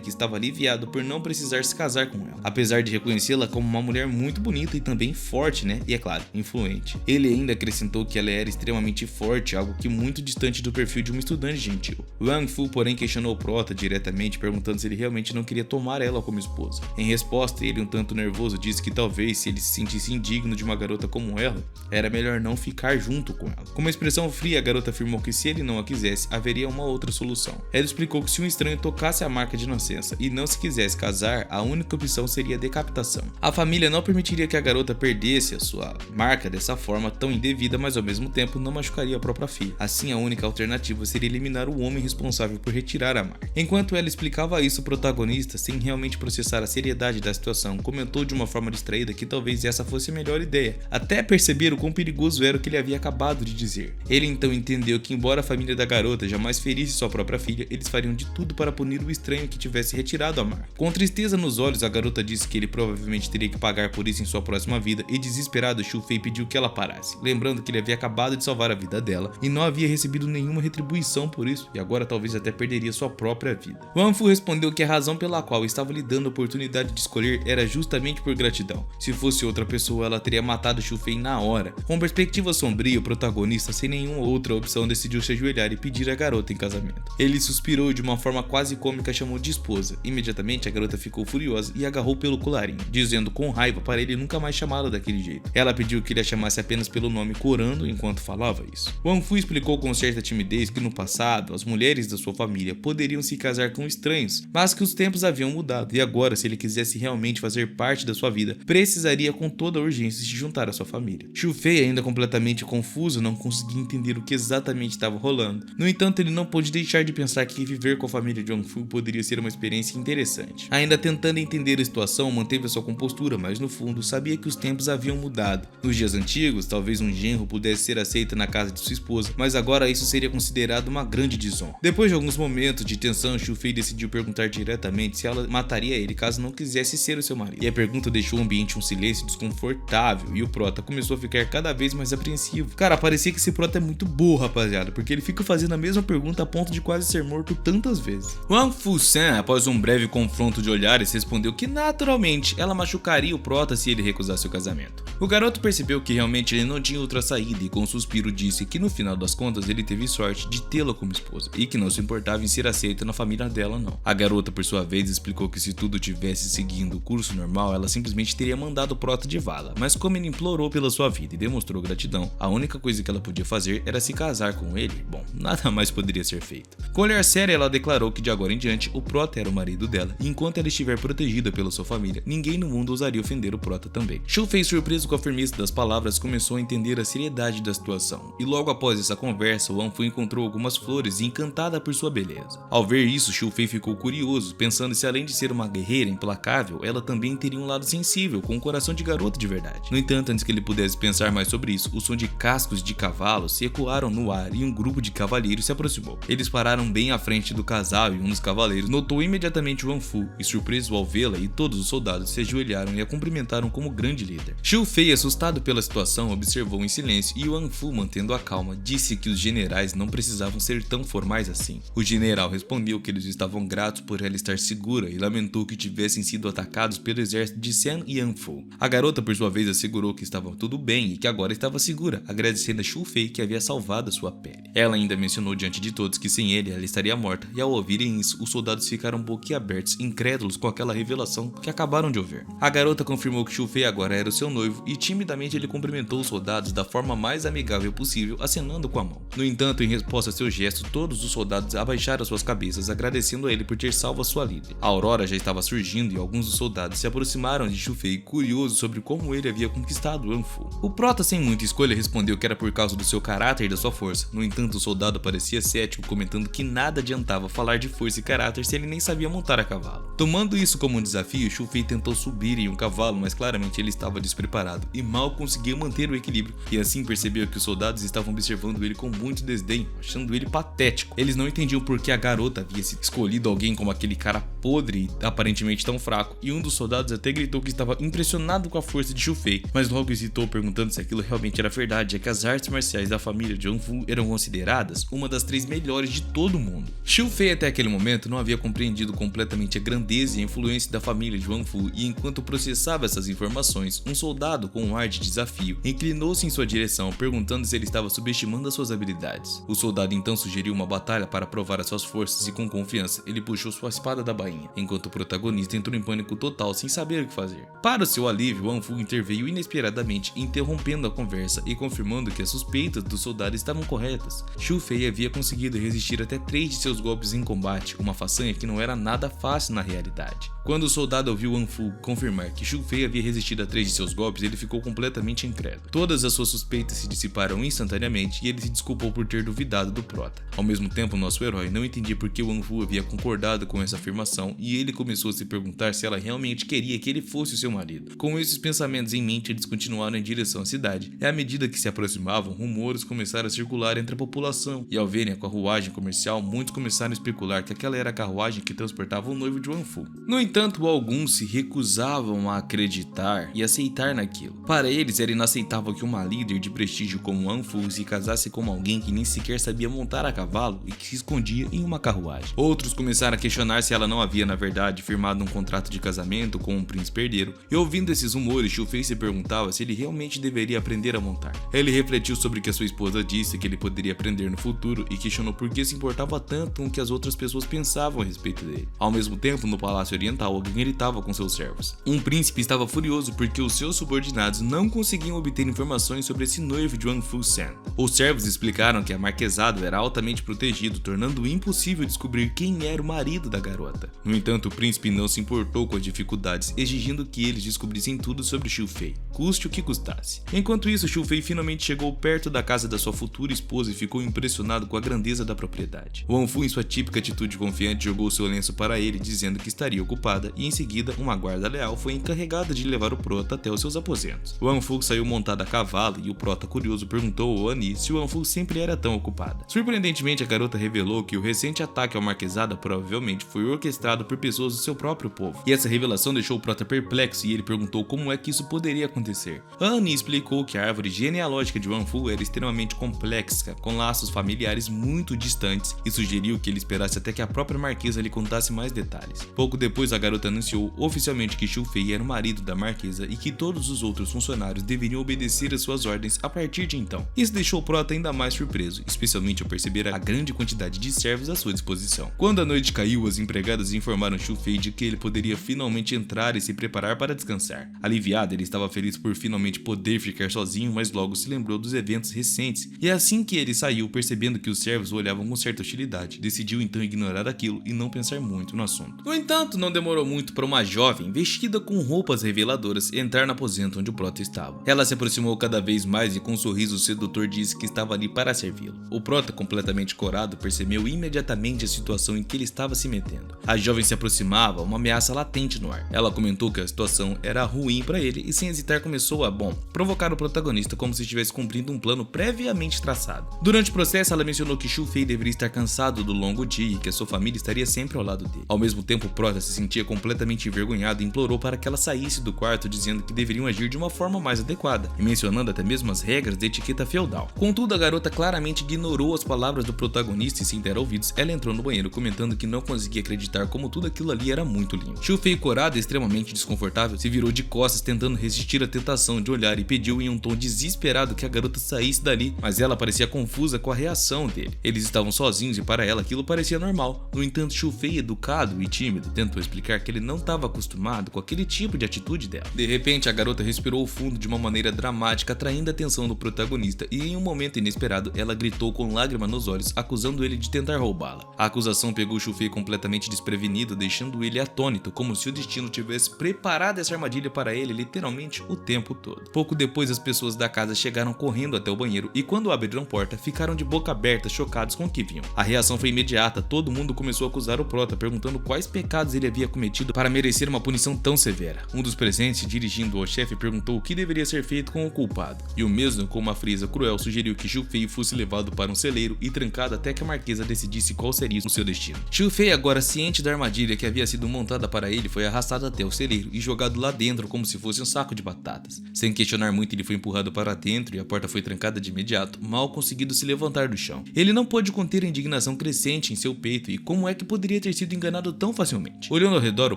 que estava aliviado por não precisar se casar com ela, apesar de reconhecê-la como uma mulher muito bonita e também forte, né? E é claro, influente. Ele ainda acrescentou que ela era extremamente forte, algo que muito distante do perfil de uma estudante gentil. Wang Fu, porém, questionou o prota diretamente, perguntando se ele realmente não queria tomar ela como esposa. Em resposta, ele, um tanto nervoso, disse que talvez, se ele se sentisse indigno de uma garota como ela, era melhor não ficar junto com ela. Com uma expressão fria, a garota afirmou que se ele não a quisesse, haveria uma outra solução. Ela explicou que se um estranho tocasse a marca de nascença e não se quisesse casar, a única opção seria a decapitação. A família não permitiria que a garota perdesse a sua marca dessa forma tão indevida, mas ao mesmo tempo não machucaria a própria filha. Assim, a única alternativa seria eliminar o homem responsável por retirar a marca. Enquanto ela explicava isso, o protagonista, sem realmente processar a seriedade da situação, comentou de uma forma distraída que talvez essa fosse a melhor ideia, até perceber o quão perigoso era o que ele havia acabado de dizer. Ele então entendeu que, embora a família da garota jamais ferisse sua própria filha, eles fariam de tudo para punir o estranho que tivesse retirado a marca. Com tristeza nos olhos, a garota disse que ele provavelmente teria que pagar por isso em sua próxima vida e, desesperado, Xu Fei pediu que ela parasse, lembrando que ele havia acabado de salvar a vida dela e não havia recebido nenhuma retribuição por isso e agora talvez até perderia sua própria vida. Wang Fu respondeu que a razão pela qual estava lhe dando a oportunidade de escolher era justamente por gratidão. Se fosse outra pessoa, ela teria matado Xu Fei na hora. Com perspectiva sombria, o protagonista, sem nenhuma outra opção, decidiu se ajoelhar e pedir a garota em casamento. Ele suspirou de uma forma quase cômica, chamou de esposa. Imediatamente a garota ficou furiosa e agarrou pelo colarinho, dizendo com raiva para ele nunca mais chamá-la daquele jeito. Ela pediu que ele a chamasse apenas pelo nome, corando enquanto falava isso. Wang Fu explicou com certa timidez que no passado as mulheres da sua família poderiam se casar com estranhos, mas que os tempos haviam mudado e agora, se ele quisesse realmente fazer parte da sua vida, precisaria com toda a urgência se juntar à sua família. Xu Fei, ainda completamente confuso, não conseguia entender o que exatamente estava rolando. No entanto, ele não pôde deixar de pensar que viver com a família de Wang Fu poderia ser uma experiência interessante. Ainda tentando entender a situação, manteve a sua compostura, mas no fundo sabia que os tempos haviam mudado. Nos dias antigos, talvez um genro pudesse ser aceito na casa de sua esposa, mas agora isso seria considerado uma grande desonra. Depois de alguns momentos de tensão, Xu Fei decidiu perguntar diretamente se ela mataria ele caso não quisesse ser o seu marido. E a pergunta deixou o ambiente um silêncio desconfortável e o prota começou a ficar cada vez mais apreensivo. Cara, parecia que esse prota é muito burro, rapaziada, porque ele fica fazendo a mesma pergunta a ponto de quase ser morto tantas vezes. Wang Fu-san, após um breve confronto de olhares, respondeu que naturalmente ela machucaria o prota se ele recusasse o casamento. O garoto percebeu que realmente ele não tinha outra saída e com um suspiro disse que no final das contas ele teve sorte de tê-la como esposa e que não se importava em ser aceita na família dela não. A garota, por sua vez, explicou que se tudo tivesse seguindo o curso normal, ela simplesmente teria mandado o prota de vala, mas como ele implorou pela sua vida e demonstrou gratidão, a única coisa que ela podia fazer era se casar com ele. Bom, nada mais poderia ser feito. Com olhar sério, ela declarou que de agora em diante o prota era o marido dela e enquanto ela estiver protegida pela sua família, ninguém no mundo ousaria ofender o prota também. Xu Fei, surpreso com a firmeza das palavras, começou a entender a seriedade da situação e logo após essa conversa, Wang Fu encontrou algumas flores e encantada por sua beleza. Ao ver isso, Xu Fei ficou curioso, pensando se além de ser uma guerreira implacável, ela também teria um lado sensível, com um coração de garota de verdade. No entanto, antes que ele pudesse pensar mais sobre isso, o som de cascos de cavalos se ecoaram no ar e um grupo de cavalheiros se aproximou. Eles pararam bem à frente do casal e um dos cavaleiros notou imediatamente Wang Fu e, surpreso ao vê-la, e todos os soldados se ajoelharam e a cumprimentaram como grande líder. Xu Fei, assustado pela situação, observou em silêncio e Wang Fu, mantendo a calma, disse que os generais não precisavam ser tão formais assim. O general respondeu que eles estavam gratos por ela estar segura e lamentou que tivessem sido atacados pelo exército de Xian Yanfu. A garota, por sua vez, assegurou que estava tudo bem e que agora estava segura, agradecendo a Xu Fei que havia salvado a sua pele. Ela ainda mencionou diante de todos que sem ele ela estaria morta, e ao ouvirem isso, os soldados ficaram boquiabertos, incrédulos com aquela revelação que acabaram de ouvir. A garota confirmou que Xu Fei agora era o seu noivo e timidamente ele cumprimentou os soldados da forma mais amigável possível, acenando com a mão. No entanto, em resposta a seu gesto, todos os soldados abaixaram suas cabeças, agradecendo a ele por ter salvo a sua líder. A aurora já estava surgindo e alguns dos soldados se aproximaram de Xu Fei, curiosos sobre como ele havia conquistado Wan Fu. O prota, sem muita escolha, respondeu que era por causa do seu caráter e da sua força. No entanto, o soldado parecia cético, comentando que nada adiantava falar de força e caráter se ele nem sabia montar a cavalo. Tomando isso como um desafio, Xu Fei tentou subir em um cavalo, mas claramente ele estava despreparado e mal conseguia manter o equilíbrio, e assim percebeu que os soldados estavam observando ele com muito desdém, achando ele patético. Eles não entendiam por que a garota havia escolhido alguém como aquele cara podre e aparentemente tão fraco, e um dos soldados até gritou que estava impressionado com a força de Xu Fei, mas logo hesitou, perguntando se aquilo realmente era verdade, já que as artes marciais da família de Wan Fu eram consideradas uma das 3 melhores de todo o mundo. Xu Fei até aquele momento não havia compreendido completamente a grandeza e a influência da família de Wan Fu, e enquanto processava essas informações, um soldado com um ar de desafio inclinou-se em sua direção, perguntando se ele estava subestimando as suas habilidades. O soldado então sugeriu uma batalha para provar as suas forças e, com confiança, ele puxou sua espada da bainha, enquanto o protagonista entrou em pânico total sem saber o que fazer. Para o seu alívio, Wan Fu interveio inesperadamente, interrompendo a conversa e confirmando que as suspeitas do soldado estavam corretas. Xu Fei havia conseguido resistir até 3 de seus golpes em combate, uma façanha que não era nada fácil na realidade. Quando o soldado ouviu Wan Fu confirmar que Xu Fei havia resistido a 3 de seus golpes, ele ficou completamente incrédulo. Todas as suas suspeitas se dissiparam instantaneamente e ele se desculpou por ter duvidado do prota. Ao mesmo tempo, nosso herói não entendia por que Wan Fu havia concordado com essa afirmação e ele começou a se perguntar se ela realmente queria que ele fosse o seu marido. Com esses pensamentos em mente, eles continuaram em direção à cidade, e à medida que se aproximavam, rumores começaram a circular entre a população, e ao verem a carruagem comercial, muitos começaram a especular que aquela era a carruagem que transportava o noivo de Wan Fu. No entanto, alguns se recusavam a acreditar e aceitar naquilo. Para eles, era inaceitável que uma líder de prestígio como Wan Fu se casasse com alguém que nem sequer sabia montar a cavalo e que se escondia em uma carruagem. Outros começaram a questionar se ela não havia, na verdade, firmado um contrato de casamento com um príncipe herdeiro, e ouvindo esses rumores, Xu Fei se perguntava se ele realmente deveria aprender a montar. Ele refletiu sobre o que a sua esposa disse que ele poderia aprender no futuro e questionou por que se importava tanto com o que as outras pessoas pensavam a respeito dele. Ao mesmo tempo, no Palácio Oriental, alguém gritava com seus servos. Um príncipe estava furioso porque os seus subordinados não conseguiam obter informações sobre esse noivo de Wan Fu Sen. Os servos explicaram que a marquesado era altamente protegido, tornando impossível descobrir quem era o marido da garota. No entanto, o príncipe não se importou com as dificuldades, exigindo que eles descobrissem tudo sobre Xu Fei, custe o que custasse. Enquanto isso, Xu Fei finalmente chegou perto da casa da sua futura esposa e ficou impressionado com a grandeza da propriedade. Wan Fu, em sua típica atitude confiante, jogou seu lenço para ele, dizendo que estaria ocupada, e em seguida, uma guarda leal foi encarregada de levar o prota até os seus aposentos. Wan Fu saiu montada a cavalo e o prota, curioso, perguntou ao Annie se Wan Fu sempre era tão ocupada. Surpreendentemente, a garota revelou que o recente ataque ao marquesado provavelmente foi orquestrado por pessoas do seu próprio povo, e essa revelação deixou o prota perplexo e ele perguntou como é que isso poderia acontecer. Annie explicou que a árvore genealógica de Wan Fu era extremamente complexa, com laços familiares muito distantes, e sugeriu que ele esperasse até que a própria marquesa lhe contasse mais detalhes. Pouco depois, a garota anunciou oficialmente que Xu Fei era o marido da marquesa e que todos os outros funcionários deveriam obedecer às suas ordens a partir de então. Isso deixou o prota ainda mais surpreso, especialmente ao perceber a grande quantidade de servos à sua disposição. Quando a noite caiu, as empregadas informaram Xu Fei de que ele poderia finalmente entrar e se preparar para descansar. Aliviado, ele estava feliz por finalmente poder ficar sozinho, mas logo se lembrou dos eventos recentes, e assim que ele saiu, percebendo que os servos o olhavam com certa hostilidade, decidiu então ignorar aquilo e não pensar muito no assunto. No entanto, não demorou muito para uma jovem, vestida com roupas reveladoras, entrar no aposento onde o prota estava. Ela se aproximou cada vez mais e com um sorriso sedutor disse que estava ali para servi-lo. O prota, completamente corado, percebeu imediatamente a situação em que ele estava se metendo. A jovem se aproximava, uma ameaça latente no ar. Ela comentou que a situação era ruim para ele e sem hesitar começou a, provocar o protagonista como se estivesse cumprindo um plano previamente traçado. Durante o processo, ela mencionou que Xu Fei deveria estar cansado do longo dia e que a sua família estaria sempre ao lado dele. Ao mesmo tempo, o prota se sentia completamente envergonhado e implorou para que ela saísse do quarto, dizendo que deveriam agir de uma forma mais adequada, e mencionando até mesmo as regras de etiqueta feudal. Contudo, a garota claramente ignorou as palavras do protagonista e, sem dar ouvidos, ela entrou no banheiro comentando que não conseguia acreditar como como tudo aquilo ali era muito lindo. Xu Fei, corada e extremamente desconfortável, se virou de costas tentando resistir à tentação de olhar e pediu em um tom desesperado que a garota saísse dali, mas ela parecia confusa com a reação dele. Eles estavam sozinhos e para ela aquilo parecia normal. No entanto, Xu Fei, educado e tímido, tentou explicar que ele não estava acostumado com aquele tipo de atitude dela. De repente, a garota respirou fundo de uma maneira dramática, atraindo a atenção do protagonista, e em um momento inesperado, ela gritou com lágrima nos olhos, acusando ele de tentar roubá-la. A acusação pegou Xu Fei completamente desprevenido, deixando ele atônito, como se o destino tivesse preparado essa armadilha para ele literalmente o tempo todo. Pouco depois, as pessoas da casa chegaram correndo até o banheiro e quando abriram a porta, ficaram de boca aberta, chocados com o que viam. A reação foi imediata, todo mundo começou a acusar o prota, perguntando quais pecados ele havia cometido para merecer uma punição tão severa. Um dos presentes, dirigindo ao chefe, perguntou o que deveria ser feito com o culpado, e o mesmo, com uma frieza cruel, sugeriu que Xu Fei fosse levado para um celeiro e trancado até que a marquesa decidisse qual seria o seu destino. Xu Fei, agora ciente da armadilha que havia sido montada para ele, foi arrastado até o celeiro e jogado lá dentro como se fosse um saco de batatas. Sem questionar muito, ele foi empurrado para dentro e a porta foi trancada de imediato, mal conseguindo se levantar do chão. Ele não pôde conter a indignação crescente em seu peito e como é que poderia ter sido enganado tão facilmente. Olhando ao redor, o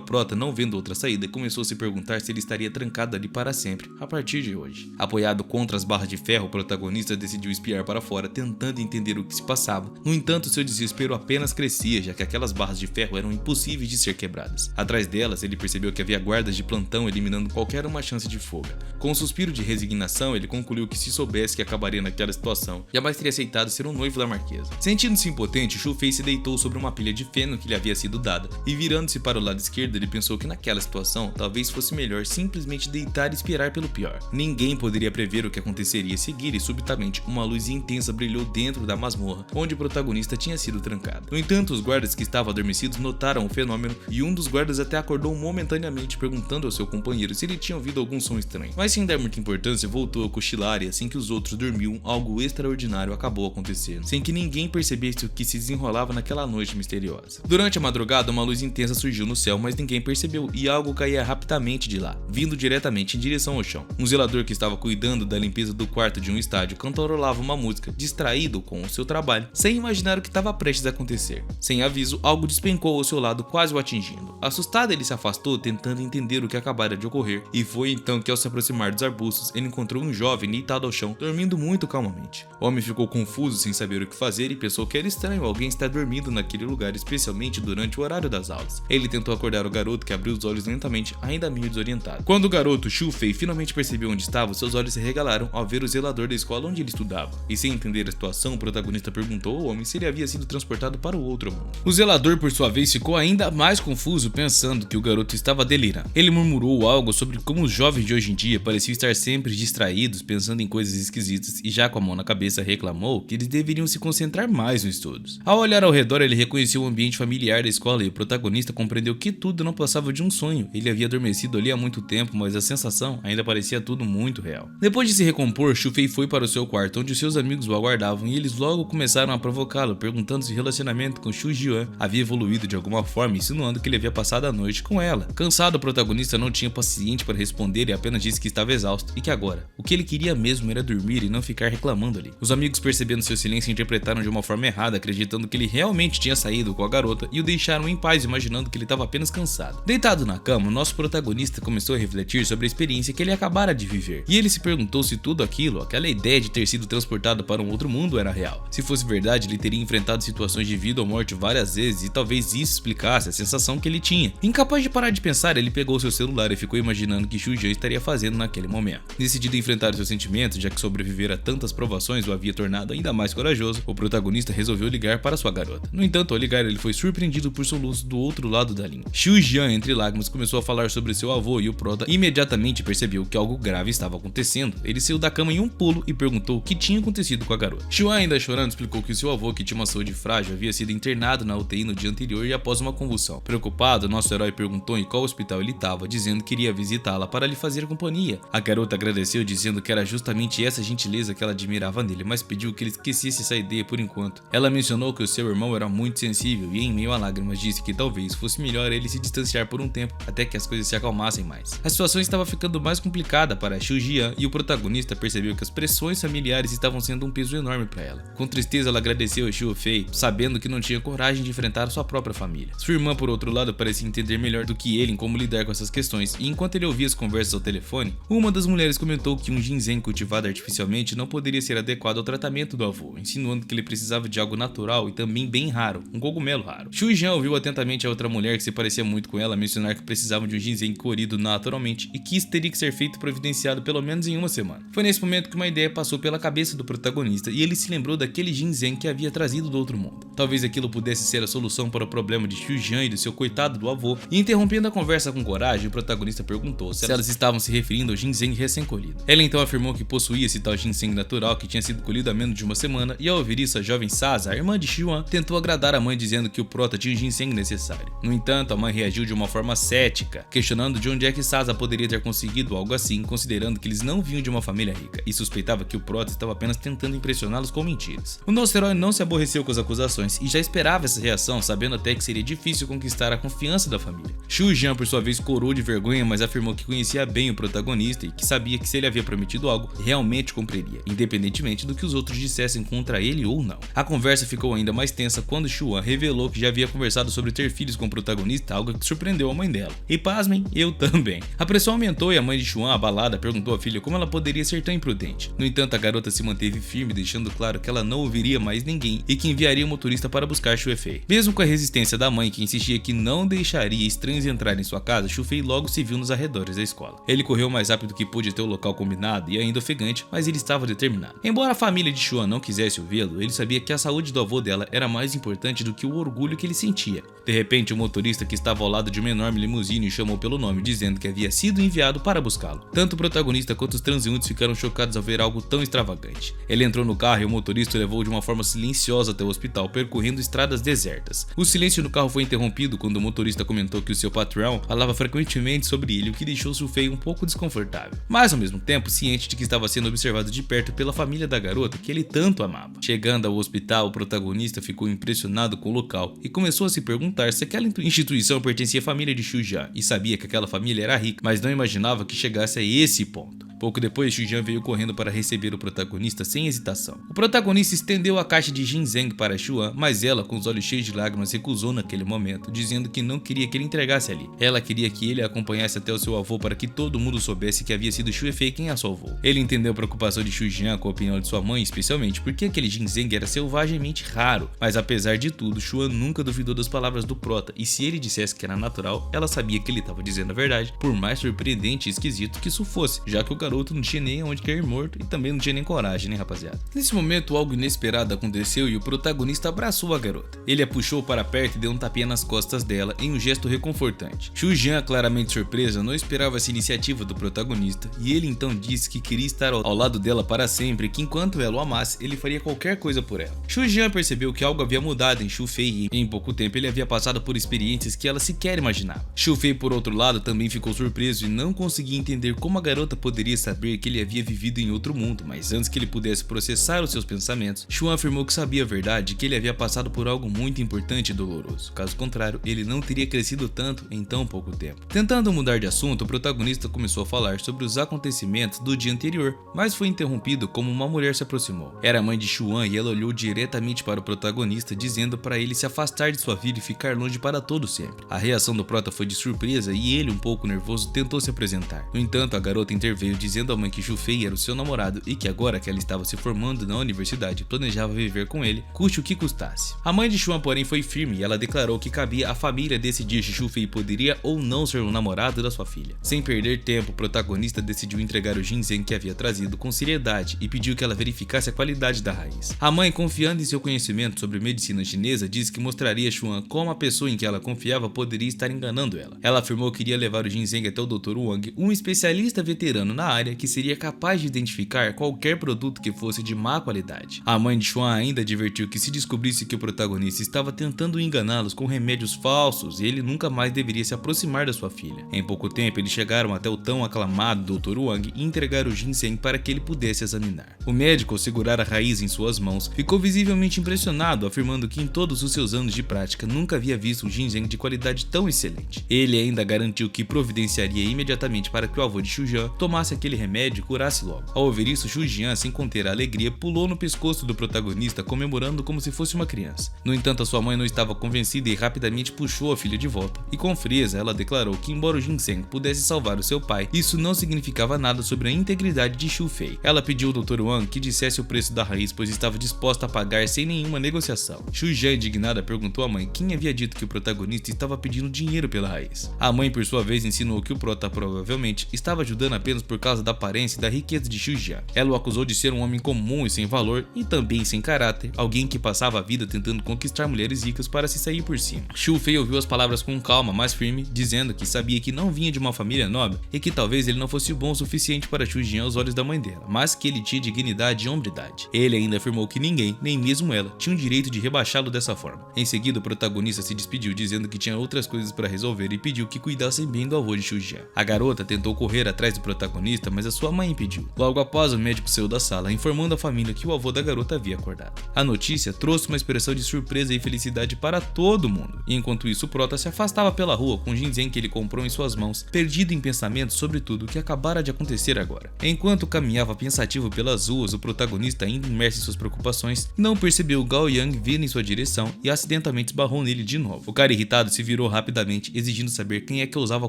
prota, não vendo outra saída, começou a se perguntar se ele estaria trancado ali para sempre, a partir de hoje. Apoiado contra as barras de ferro, o protagonista decidiu espiar para fora, tentando entender o que se passava. No entanto, seu desespero apenas crescia, já que aquelas barras de ferro eram impossíveis de ser quebradas. Atrás delas, ele percebeu que havia guardas de plantão eliminando qualquer uma chance de fuga. Com um suspiro de resignação, ele concluiu que se soubesse que acabaria naquela situação, jamais teria aceitado ser um noivo da marquesa. Sentindo-se impotente, Xu Fei se deitou sobre uma pilha de feno que lhe havia sido dada, e virando-se para o lado esquerdo, ele pensou que naquela situação, talvez fosse melhor simplesmente deitar e esperar pelo pior. Ninguém poderia prever o que aconteceria a seguir e subitamente uma luz intensa brilhou dentro da masmorra, onde o protagonista tinha sido trancado. No entanto, os guardas que estavam adormecidos notaram o fenômeno e um dos guardas até acordou momentaneamente perguntando ao seu companheiro se ele tinha ouvido algum som estranho. Mas sem dar muita importância, voltou a cochilar e assim que os outros dormiam, algo extraordinário acabou acontecendo, sem que ninguém percebesse o que se desenrolava naquela noite misteriosa. Durante a madrugada, uma luz intensa surgiu no céu, mas ninguém percebeu e algo caía rapidamente de lá, vindo diretamente em direção ao chão. Um zelador que estava cuidando da limpeza do quarto de um estádio cantarolava uma música, distraído com o seu trabalho, sem imaginar o que estava prestes a acontecer. Sem aviso, algo despencou ao seu lado, quase o atingindo. Assustado, ele se afastou, tentando entender o que acabara de ocorrer, e foi então que, ao se aproximar dos arbustos, ele encontrou um jovem deitado ao chão, dormindo muito calmamente. O homem ficou confuso, sem saber o que fazer, e pensou que era estranho alguém estar dormindo naquele lugar, especialmente durante o horário das aulas. Ele tentou acordar o garoto, que abriu os olhos lentamente, ainda meio desorientado. Quando o garoto Xu Fei finalmente percebeu onde estava, seus olhos se regalaram ao ver o zelador da escola onde ele estudava. E sem entender a situação, o protagonista perguntou ao homem se ele havia sido transportado para o outro mundo. O zelador, por sua vez, ficou ainda mais confuso, pensando que o garoto estava delirando. Ele murmurou algo sobre como os jovens de hoje em dia pareciam estar sempre distraídos, pensando em coisas esquisitas, e já com a mão na cabeça reclamou que eles deveriam se concentrar mais nos estudos. Ao olhar ao redor, ele reconheceu o ambiente familiar da escola e o protagonista compreendeu que tudo não passava de um sonho. Ele havia adormecido ali há muito tempo, mas a sensação ainda parecia tudo muito real. Depois de se recompor, Xu Fei foi para o seu quarto, onde os seus amigos o aguardavam, e eles logo começaram a provocá-lo, perguntando se o relacionamento com Xu Jian havia evoluído de alguma forma, insinuando que ele havia passado a noite com ela. Cansado, o protagonista não tinha paciente para responder e apenas disse que estava exausto e que agora, o que ele queria mesmo era dormir e não ficar reclamando ali. Os amigos, percebendo seu silêncio, interpretaram de uma forma errada, acreditando que ele realmente tinha saído com a garota e o deixaram em paz, imaginando que ele estava apenas cansado. Deitado na cama, nosso protagonista começou a refletir sobre a experiência que ele acabara de viver, e ele se perguntou se tudo aquilo, aquela ideia de ter sido transportado para um outro mundo, era real. Se fosse verdade, ele teria enfrentado situações de vida ou morte várias vezes e talvez isso explicasse a sensação que ele tinha. Incapaz de parar de pensar, ele pegou seu celular e ficou imaginando o que Xu Jian estaria fazendo naquele momento. Decidido a enfrentar seus sentimentos, já que sobreviver a tantas provações o havia tornado ainda mais corajoso, o protagonista resolveu ligar para sua garota. No entanto, ao ligar, ele foi surpreendido por soluços do outro lado da linha. Xu Jian, entre lágrimas, começou a falar sobre seu avô e o prota imediatamente percebeu que algo grave estava acontecendo. Ele saiu da cama em um pulo e perguntou o que tinha acontecido com a garota. Xuan, ainda chorando, explicou que seu avô, que tinha uma saúde frágil, havia sido internado na UTI no dia anterior e após uma convulsão. Preocupado, nosso herói perguntou em qual hospital ele estava, dizendo que iria visitá-la para lhe fazer companhia. A garota agradeceu, dizendo que era justamente essa gentileza que ela admirava nele, mas pediu que ele esquecesse essa ideia por enquanto. Ela mencionou que o seu irmão era muito sensível e, em meio a lágrimas, disse que talvez fosse melhor ele se distanciar por um tempo até que as coisas se acalmassem mais. A situação estava ficando mais complicada para Xu Jian e o protagonista percebeu que as pressões familiares estavam sendo um peso enorme para ela. Com tristeza, ela agradeceu a Xu Fei, sabendo que não tinha coragem de enfrentar sua própria família. família. Sua irmã, por outro lado, parecia entender melhor do que ele em como lidar com essas questões, e enquanto ele ouvia as conversas ao telefone, uma das mulheres comentou que um ginseng cultivado artificialmente não poderia ser adequado ao tratamento do avô, insinuando que ele precisava de algo natural e também bem raro, um cogumelo raro. Shu Jian ouviu atentamente a outra mulher que se parecia muito com ela mencionar que precisava de um ginseng colhido naturalmente e que isso teria que ser feito e providenciado pelo menos em uma semana. Foi nesse momento que uma ideia passou pela cabeça do protagonista e ele se lembrou daquele ginseng que havia trazido do outro mundo. Talvez aquilo pudesse ser a solução para o problema de Shu Jian e do seu coitado do avô, e interrompendo a conversa com coragem, o protagonista perguntou se elas estavam se referindo ao ginseng recém-colhido. Ela então afirmou que possuía esse tal ginseng natural que tinha sido colhido há menos de uma semana, e ao ouvir isso, a jovem Sasa, a irmã de Xuan, tentou agradar a mãe dizendo que o prota tinha o ginseng necessário. No entanto, a mãe reagiu de uma forma cética, questionando de onde é que Sasa poderia ter conseguido algo assim, considerando que eles não vinham de uma família rica, e suspeitava que o prota estava apenas tentando impressioná-los com mentiras. O nosso herói não se aborreceu com as acusações e já esperava essa reação, sabendo até que seria difícil conquistar a confiança da família. Shu Jian, por sua vez, corou de vergonha, mas afirmou que conhecia bem o protagonista e que sabia que se ele havia prometido algo, realmente cumpriria, independentemente do que os outros dissessem contra ele ou não. A conversa ficou ainda mais tensa quando Xuan revelou que já havia conversado sobre ter filhos com o protagonista, algo que surpreendeu a mãe dela. E pasmem, eu também. A pressão aumentou e a mãe de Xuan, abalada, perguntou à filha como ela poderia ser tão imprudente. No entanto, a garota se manteve firme, deixando claro que ela não ouviria mais ninguém e que enviaria o motorista para buscar Xu Fei. Mesmo com a resistência da mãe, que insistia que não deixaria estranhos entrar em sua casa, Xu Fei logo se viu nos arredores da escola. Ele correu o mais rápido que pôde até o local combinado e ainda ofegante, mas ele estava determinado. Embora a família de Xuan não quisesse ouvi-lo, ele sabia que a saúde do avô dela era mais importante do que o orgulho que ele sentia. De repente, o motorista que estava ao lado de uma enorme limusine o chamou pelo nome, dizendo que havia sido enviado para buscá-lo. Tanto o protagonista quanto os transeuntes ficaram chocados ao ver algo tão extravagante. Ele entrou no carro e o motorista o levou de uma forma silenciosa até o hospital, percorrendo estradas desertas. O silêncio no carro foi interrompido quando o motorista comentou que o seu patrão falava frequentemente sobre ele, o que deixou Xu Fei um pouco desconfortável, mas ao mesmo tempo ciente de que estava sendo observado de perto pela família da garota que ele tanto amava. Chegando ao hospital, o protagonista ficou impressionado com o local e começou a se perguntar se aquela instituição pertencia à família de Xu Jian, e sabia que aquela família era rica, mas não imaginava que chegasse a esse ponto. Pouco depois, Xu Jian veio correndo para receber o protagonista sem hesitação. O protagonista estendeu a caixa de ginseng para Xuan, mas ela, com os olhos cheios de lágrimas, recusou naquele momento, dizendo que não queria que ele entregasse ali. Ela queria que ele a acompanhasse até o seu avô para que todo mundo soubesse que havia sido Xu Fei quem a salvou. Ele entendeu a preocupação de Xu Jian com a opinião de sua mãe, especialmente porque aquele ginseng era selvagemente raro, mas apesar de tudo, Xuan nunca duvidou das palavras do prota, e se ele dissesse que era natural, ela sabia que ele estava dizendo a verdade, por mais surpreendente e esquisito que isso fosse, já que o garoto não tinha nem onde cair morto e também não tinha nem coragem, né, rapaziada? Nesse momento, algo inesperado aconteceu e o protagonista abraçou a garota. Ele a puxou para perto e deu um tapinha nas costas dela em um gesto reconfortante. Xu Jian, claramente surpresa, não esperava essa iniciativa do protagonista, e ele então disse que queria estar ao lado dela para sempre e que enquanto ela o amasse, ele faria qualquer coisa por ela. Xu Jian percebeu que algo havia mudado em Xu Fei e em pouco tempo ele havia passado por experiências que ela sequer imaginava. Xu Fei, por outro lado, também ficou surpreso e não conseguia entender como a garota poderia saber que ele havia vivido em outro mundo, mas antes que ele pudesse processar os seus pensamentos, Xuan afirmou que sabia a verdade, que ele havia passado por algo muito importante e doloroso. Caso contrário, ele não teria crescido tanto em tão pouco tempo. Tentando mudar de assunto, o protagonista começou a falar sobre os acontecimentos do dia anterior, mas foi interrompido como uma mulher se aproximou. Era a mãe de Xuan e ela olhou diretamente para o protagonista, dizendo para ele se afastar de sua vida e ficar longe para todo sempre. A reação do prota foi de surpresa e ele, um pouco nervoso, tentou se apresentar. No entanto, a garota interveio, dizendo à mãe que Xu Fei era o seu namorado e que agora que ela estava se formando na universidade, planejava viver com ele, custe o que custasse. A mãe de Xuan, porém, foi firme e ela declarou que cabia à família decidir se Xu Fei poderia ou não ser o namorado da sua filha. Sem perder tempo, o protagonista decidiu entregar o ginseng que havia trazido com seriedade e pediu que ela verificasse a qualidade da raiz. A mãe, confiando em seu conhecimento sobre medicina chinesa, disse que mostraria a Xuan como a pessoa em que ela confiava poderia estar enganando ela. Ela afirmou que iria levar o ginseng até o Dr. Wang, um especialista veterano na área que seria capaz de identificar qualquer produto que fosse de má qualidade. A mãe de Xuan ainda advertiu que se descobrisse que o protagonista estava tentando enganá-los com remédios falsos, ele nunca mais deveria se aproximar da sua filha. Em pouco tempo, eles chegaram até o tão aclamado Dr. Wang e entregaram o ginseng para que ele pudesse examinar. O médico, ao segurar a raiz em suas mãos, ficou visivelmente impressionado, afirmando que em todos os seus anos de prática nunca havia visto um ginseng de qualidade tão excelente. Ele ainda garantiu que providenciaria imediatamente para que o avô de Xu Jian tomasse aquele remédio curasse logo. Ao ouvir isso, Shu Jian, sem conter a alegria, pulou no pescoço do protagonista, comemorando como se fosse uma criança. No entanto, a sua mãe não estava convencida e rapidamente puxou a filha de volta. E com frieza, ela declarou que embora o ginseng pudesse salvar o seu pai, isso não significava nada sobre a integridade de Xu Fei. Ela pediu ao Dr. Wang que dissesse o preço da raiz, pois estava disposta a pagar sem nenhuma negociação. Shu Jian, indignada, perguntou à mãe quem havia dito que o protagonista estava pedindo dinheiro pela raiz. A mãe, por sua vez, ensinou que o prota provavelmente estava ajudando apenas por causa da aparência e da riqueza de Shu Jian. Ela o acusou de ser um homem comum e sem valor, e também sem caráter, alguém que passava a vida tentando conquistar mulheres ricas para se sair por cima. Xu Fei ouviu as palavras com calma, mas firme, dizendo que sabia que não vinha de uma família nobre e que talvez ele não fosse bom o suficiente para Shu Jian aos olhos da mãe dela, mas que ele tinha dignidade e hombridade. Ele ainda afirmou que ninguém, nem mesmo ela, tinha o direito de rebaixá-lo dessa forma. Em seguida, o protagonista se despediu dizendo que tinha outras coisas para resolver e pediu que cuidassem bem do avô de Shu Jian. A garota tentou correr atrás do protagonista, mas a sua mãe impediu. Logo após, o médico saiu da sala, informando a família que o avô da garota havia acordado. A notícia trouxe uma expressão de surpresa e felicidade para todo mundo, e enquanto isso, o prota se afastava pela rua com o ginseng que ele comprou em suas mãos, perdido em pensamentos sobre tudo o que acabara de acontecer agora. Enquanto caminhava pensativo pelas ruas, o protagonista, ainda imerso em suas preocupações, não percebeu Gao Yang vir em sua direção e acidentalmente esbarrou nele de novo. O cara irritado se virou rapidamente, exigindo saber quem é que ousava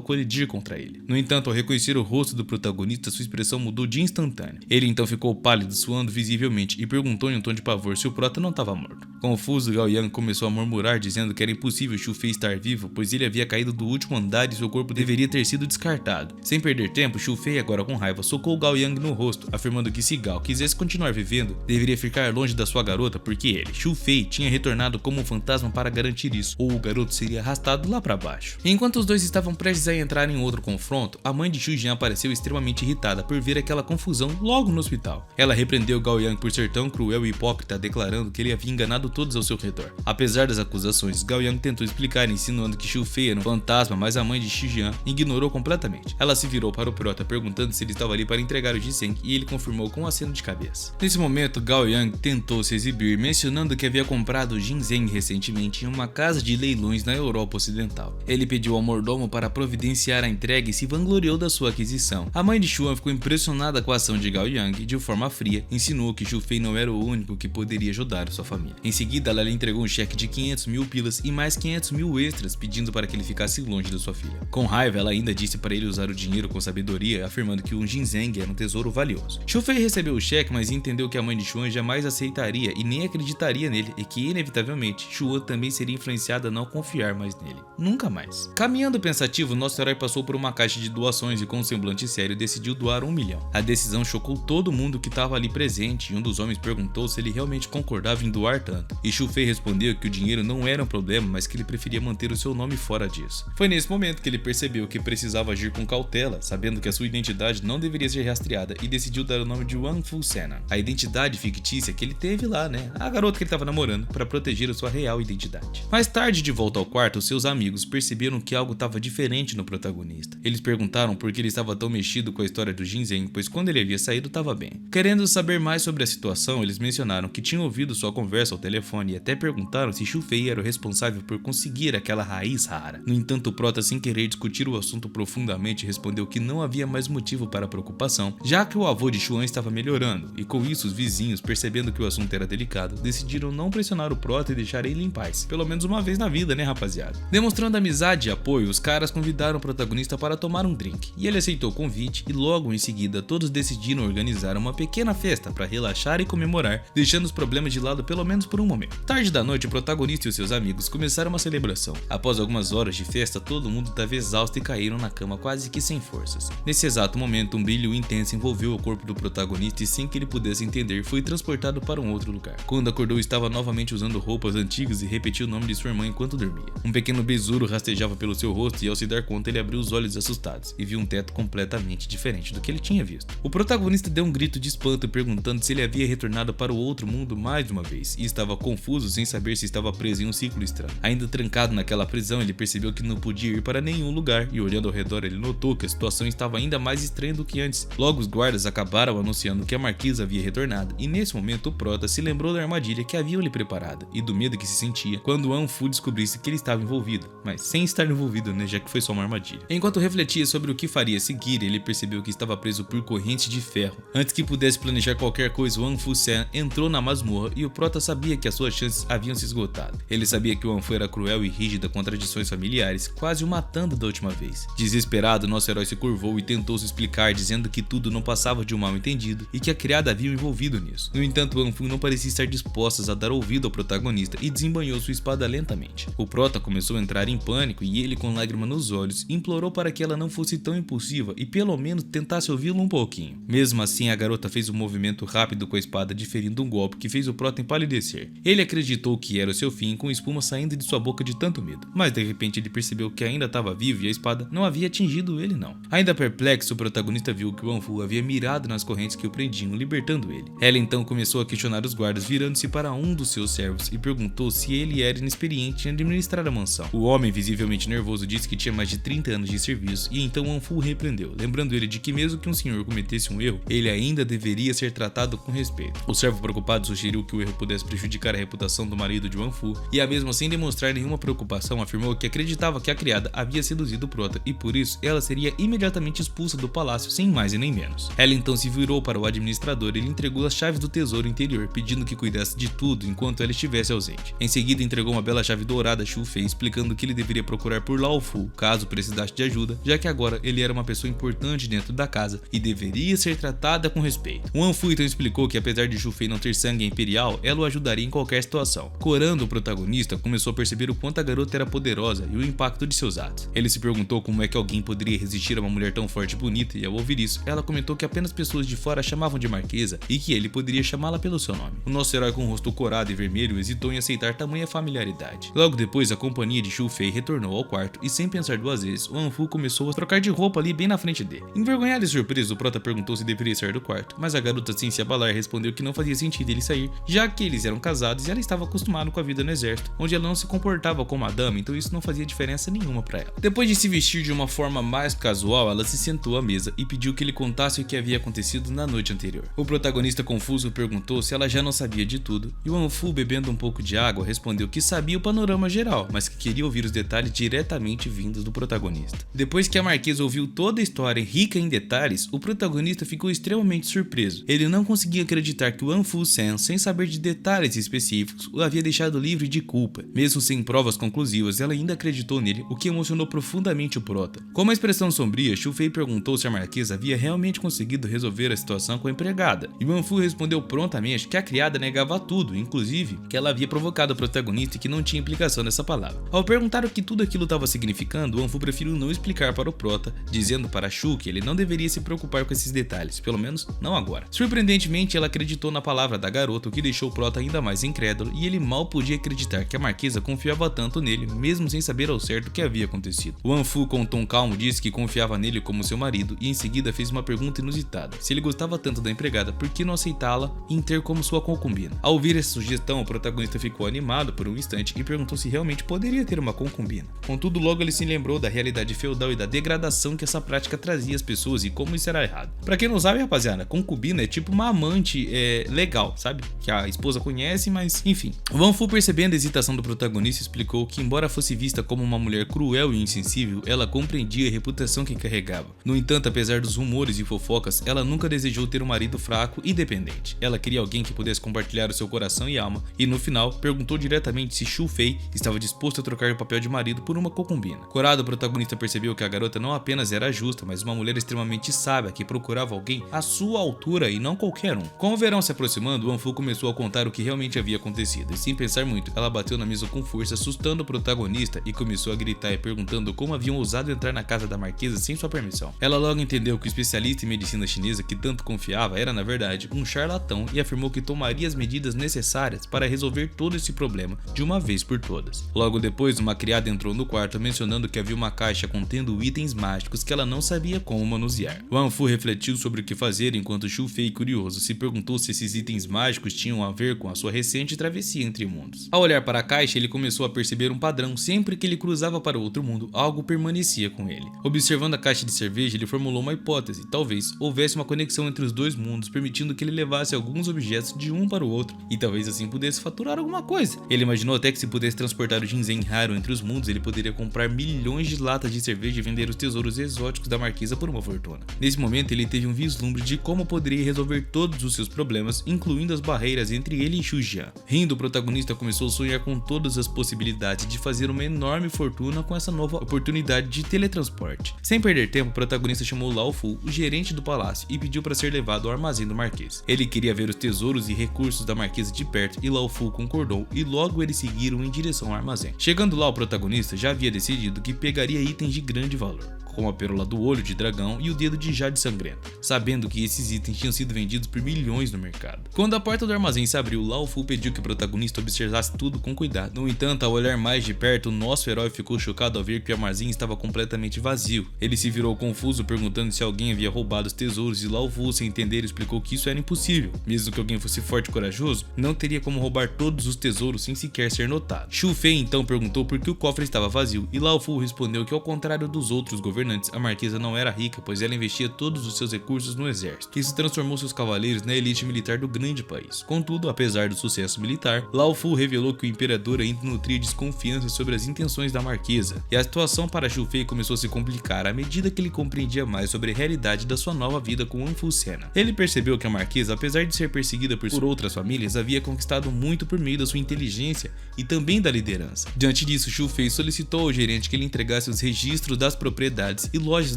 colidir contra ele. No entanto, ao reconhecer o rosto do protagonista, sua expressão mudou de instantâneo. Ele então ficou pálido, suando visivelmente, e perguntou em um tom de pavor se o prota não estava morto. Confuso, Gao Yang começou a murmurar, dizendo que era impossível Xu Fei estar vivo, pois ele havia caído do último andar e seu corpo deveria ter sido descartado. Sem perder tempo, Xu Fei, agora com raiva, socou Gao Yang no rosto, afirmando que se Gao quisesse continuar vivendo, deveria ficar longe da sua garota, porque ele, Xu Fei, tinha retornado como um fantasma para garantir isso, ou o garoto seria arrastado lá para baixo. Enquanto os dois estavam prestes a entrar em outro confronto, a mãe de Shu Jian apareceu extremamente irritada por ver aquela confusão logo no hospital. Ela repreendeu Gao Yang por ser tão cruel e hipócrita, declarando que ele havia enganado todos ao seu redor. Apesar das acusações, Gao Yang tentou explicar, insinuando que Xu Fei era um fantasma, mas a mãe de Shu Jian ignorou completamente. Ela se virou para o prota, perguntando se ele estava ali para entregar o ginseng, e ele confirmou com um aceno de cabeça. Nesse momento, Gao Yang tentou se exibir, mencionando que havia comprado o ginseng recentemente em uma casa de leilões na Europa Ocidental. Ele pediu ao mordomo para providenciar a entrega e se vangloriou da sua aquisição. A mãe de Xuan ficou impressionada com a ação de Gao Yang e, de forma fria, insinuou que Xu Fei não era o único que poderia ajudar sua família. Em seguida, ela lhe entregou um cheque de 500 mil pilas e mais 500 mil extras, pedindo para que ele ficasse longe da sua filha. Com raiva, ela ainda disse para ele usar o dinheiro com sabedoria, afirmando que um ginseng era um tesouro valioso. Xu Fei recebeu o cheque, mas entendeu que a mãe de Xuan jamais aceitaria e nem acreditaria nele, e que, inevitavelmente, Xuan também seria influenciada a não confiar mais nele. Nunca mais. Caminhando pensativo, nosso herói passou por uma caixa de doações e, com um semblante sério, decidiu doar 1 milhão. A decisão chocou todo mundo que estava ali presente, e um dos homens perguntou se ele realmente concordava em doar tanto. E Xu Fei respondeu que o dinheiro não era um problema, mas que ele preferia manter o seu nome fora disso. Foi nesse momento que ele percebeu que precisava agir com cautela, sabendo que a sua identidade não deveria ser rastreada, e decidiu dar o nome de Wang Fu Sena, a identidade fictícia que ele teve lá, a garota que ele estava namorando, para proteger a sua real identidade. Mais tarde, de volta ao quarto, seus amigos perceberam que algo estava diferente no protagonista. Eles perguntaram por que ele estava tão mexido com a história do ginseng, pois quando ele havia saído estava bem. Querendo saber mais sobre a situação, eles mencionaram que tinham ouvido sua conversa ao telefone e até perguntaram se Xu Fei era o responsável por conseguir aquela raiz rara. No entanto, o prota, sem querer discutir o assunto profundamente, respondeu que não havia mais motivo para preocupação, já que o avô de Xuan estava melhorando, e com isso os vizinhos, percebendo que o assunto era delicado, decidiram não pressionar o prota e deixar ele em paz, pelo menos uma vez na vida, rapaziada. Demonstrando amizade e apoio, os caras convidaram o protagonista para tomar um drink, e ele aceitou o convite, e logo em seguida todos decidiram organizar uma pequena festa para relaxar e comemorar, deixando os problemas de lado pelo menos por um momento. Tarde da noite, o protagonista e os seus amigos começaram uma celebração. Após algumas horas de festa, todo mundo estava exausto e caíram na cama quase que sem forças. Nesse exato momento, um brilho intenso envolveu o corpo do protagonista e, sem que ele pudesse entender, foi transportado para um outro lugar. Quando acordou, estava novamente usando roupas antigas e repetiu o nome de sua irmã enquanto dormia. Um pequeno besouro rastejava pelo seu rosto e, ao se dar conta, ele abriu os olhos assustados e viu um teto completamente diferente do que ele tinha visto. O protagonista deu um grito de espanto, perguntando se ele havia retornado para o outro mundo mais uma vez, e estava confuso sem saber se estava preso em um ciclo estranho. Ainda trancado naquela prisão, ele percebeu que não podia ir para nenhum lugar, e olhando ao redor ele notou que a situação estava ainda mais estranha do que antes. Logo, os guardas acabaram anunciando que a marquisa havia retornado, e nesse momento o prota se lembrou da armadilha que haviam lhe preparado, e do medo que se sentia quando Wang Fu descobrisse que ele estava envolvido, mas sem estar envolvido, já que foi só uma armadilha. Enquanto refletia sobre o que faria a seguir, ele percebeu que estava preso por correntes de ferro. Antes que pudesse planejar qualquer coisa, Wan Fu-sen entrou na masmorra e o prota sabia que as suas chances haviam se esgotado. Ele sabia que Wan Fu era cruel e rígida com tradições familiares, quase o matando da última vez. Desesperado, nosso herói se curvou e tentou se explicar, dizendo que tudo não passava de um mal entendido e que a criada havia o envolvido nisso. No entanto, Wan Fu não parecia estar disposta a dar ouvido ao protagonista e desembanhou sua espada lentamente. O prota começou a entrar em pânico e ele, com lágrima nos olhos, implorou para que ela não fosse tão impulsiva e pelo menos tentasse ouvi-lo um pouquinho. Mesmo assim, a garota fez um movimento rápido com a espada, diferindo um golpe que fez o prota empalidecer. Ele acreditou que era o seu fim, com espuma saindo de sua boca de tanto medo, mas de repente ele percebeu que ainda estava vivo e a espada não havia atingido ele não. Ainda perplexo, o protagonista viu que Wan Fu havia mirado nas correntes que o prendiam, libertando ele. Ela então começou a questionar os guardas, virando-se para um dos seus servos e perguntou se ele era inexperiente em administrar a mansão. O homem, visivelmente nervoso, disse que tinha mais de 30 anos de serviço e então Wan Fu repreendeu, lembrando ele de que mesmo que um senhor cometesse um erro, ele ainda deveria ser tratado com respeito. O servo preocupado sugeriu que o erro pudesse prejudicar a reputação do marido de Wan Fu e, a mesma sem demonstrar nenhuma preocupação, afirmou que acreditava que a criada havia seduzido o prota e por isso ela seria imediatamente expulsa do palácio sem mais e nem menos. Ela então se virou para o administrador e lhe entregou as chaves do tesouro interior, pedindo que cuidasse de tudo enquanto ela estivesse ausente. Em seguida entregou uma bela chave dourada a Xu Fei, explicando que ele deveria procurar por Lao Fu caso precisasse de ajuda, já que agora ele era uma pessoa importante dentro da casa e deveria ser tratada com respeito. Wan Fu então explicou que apesar de Xu Fei não ter sangue imperial, ela o ajudaria em qualquer situação. Corando, o protagonista começou a perceber o quanto a garota era poderosa e o impacto de seus atos. Ele se perguntou como é que alguém poderia resistir a uma mulher tão forte e bonita, e ao ouvir isso, ela comentou que apenas pessoas de fora a chamavam de Marquesa e que ele poderia chamá-la pelo seu nome. O nosso herói, com o rosto corado e vermelho, hesitou em aceitar tamanha familiaridade. Logo depois, a companhia de Xu Fei retornou ao quarto e, sem pensar duas vezes, Wan Fu começou a trocar de roupa ali bem na frente dele. Envergonhado e surpreso, o prota perguntou se deveria sair do quarto, mas a garota, sem se abalar, respondeu que não fazia sentido ele sair, já que eles eram casados e ela estava acostumada com a vida no exército, onde ela não se comportava como uma dama, então isso não fazia diferença nenhuma para ela. Depois de se vestir de uma forma mais casual, ela se sentou à mesa e pediu que ele contasse o que havia acontecido na noite anterior. O protagonista, confuso, perguntou se ela já não sabia de tudo, e Wan Fu, bebendo um pouco de água, respondeu que sabia o panorama geral, mas que queria ouvir os detalhes diretamente vindos do protagonista. Depois que a Marquesa ouviu toda a história rica em detalhes, o protagonista ficou extremamente surpreso. Ele não conseguia acreditar que Wan Fu-sen, sem saber de detalhes específicos, o havia deixado livre de culpa. Mesmo sem provas conclusivas, ela ainda acreditou nele, o que emocionou profundamente o prota. Com uma expressão sombria, Xu Fei perguntou se a Marquesa havia realmente conseguido resolver a situação com a empregada, e Wan Fu respondeu prontamente que a criada negava tudo, inclusive que ela havia provocado o protagonista e que não tinha implicação nessa palavra. Ao perguntar o que tudo aquilo estava significando, Wan Fu preferiu não explicar para o prota, dizendo para Xu que ele não deveria se preocupar com esses detalhes, pelo menos não agora. Surpreendentemente, ela acreditou na palavra da garota, o que deixou o prota ainda mais incrédulo, e ele mal podia acreditar que a Marquesa confiava tanto nele, mesmo sem saber ao certo o que havia acontecido. Wan Fu, com um tom calmo, disse que confiava nele como seu marido e em seguida fez uma pergunta inusitada: se ele gostava tanto da empregada, por que não aceitá-la em ter como sua concubina? Ao ouvir essa sugestão, o protagonista ficou animado por um instante e perguntou se realmente poderia ter uma concubina. Contudo, logo ele se lembrou da realidade feudal e da degradação que essa prática trazia às pessoas e como isso era errado. Pra quem não sabe, rapaziada, concubina é tipo uma amante legal, sabe? Que a esposa conhece, mas enfim. Wan Fu, percebendo a hesitação do protagonista, explicou que, embora fosse vista como uma mulher cruel e insensível, ela compreendia a reputação que carregava. No entanto, apesar dos rumores e fofocas, ela nunca desejou ter um marido fraco e dependente. Ela queria alguém que pudesse compartilhar o seu coração e alma, e no final, perguntou diretamente se Xu Fei estava disposto a trocar o papel de marido por uma concubina. Corado, o protagonista percebeu que a garota não apenas era justa, mas uma mulher extremamente sábia que procurava alguém à sua altura e não qualquer um. Com o verão se aproximando, Wan Fu começou a contar o que realmente havia acontecido, e sem pensar muito, ela bateu na mesa com força, assustando o protagonista, e começou a gritar e perguntando como haviam ousado entrar na casa da Marquesa sem sua permissão. Ela logo entendeu que o especialista em medicina chinesa que tanto confiava era, na verdade, um charlatão, e afirmou que tomaria as medidas necessárias para resolver todo esse problema de uma vez por todas. Logo depois, uma criada entrou no quarto mencionando que havia uma caixa contendo itens mágicos que ela não sabia como manusear. Wan Fu refletiu sobre o que fazer enquanto Xu Fei, curioso, se perguntou se esses itens mágicos tinham a ver com a sua recente travessia entre mundos. Ao olhar para a caixa, ele começou a perceber um padrão: sempre que ele cruzava para outro mundo, algo permanecia com ele. Observando a caixa de cerveja, ele formulou uma hipótese: talvez houvesse uma conexão entre os dois mundos, permitindo que ele levasse alguns objetos de um para o outro, e talvez assim pudesse faturar alguma coisa. Ele imaginou até que se pudesse transportar o ginseng raro entre os mundos, ele poderia comprar milhões de latas de cerveja e vender os tesouros exóticos da Marquesa por uma fortuna. fortuna. Nesse momento ele teve um vislumbre de como poderia resolver todos os seus problemas, incluindo as barreiras entre ele e Xu Jian. Rindo, o protagonista começou a sonhar com todas as possibilidades de fazer uma enorme fortuna com essa nova oportunidade de teletransporte. Sem perder tempo, o protagonista chamou Lao Fu, o gerente do palácio, e pediu para ser levado ao armazém do marquês. Ele queria ver os tesouros e recursos da marquesa de perto e Lao Fu concordou e logo eles seguiram em direção ao armazém. Chegando lá, o protagonista já havia decidido que pegaria itens de grande valor, como a pérola do olho de dragão e o dedo de jade sangrento, sabendo que esses itens tinham sido vendidos por milhões no mercado. Quando a porta do armazém se abriu, Lao Fu pediu que o protagonista observasse tudo com cuidado. No entanto, ao olhar mais de perto, o nosso herói ficou chocado ao ver que o armazém estava completamente vazio. Ele se virou confuso, perguntando se alguém havia roubado os tesouros, e Lao Fu, sem entender, explicou que isso era impossível. Mesmo que alguém fosse forte e corajoso, não teria como roubar todos os tesouros sem sequer ser notado. Xu Fei então perguntou por que o cofre estava vazio, e Lao Fu respondeu que, ao contrário dos outros governantes, a marquesa não era rica, pois ela investia todos os seus recursos no exército. Isso transformou seus cavaleiros na elite militar do grande país. Contudo, apesar do sucesso militar, Lao Fu revelou que o imperador ainda nutria desconfiança sobre as intenções da marquesa, e a situação para Xu Fei começou a se complicar à medida que ele compreendia mais sobre a realidade da sua nova vida com Wan Fu Sena. Ele percebeu que a marquesa, apesar de ser perseguida por outras famílias, havia conquistado muito por meio da sua inteligência e também da liderança. Diante disso, Xu Fei solicitou ao gerente que ele entregasse os registros das propriedades e lojas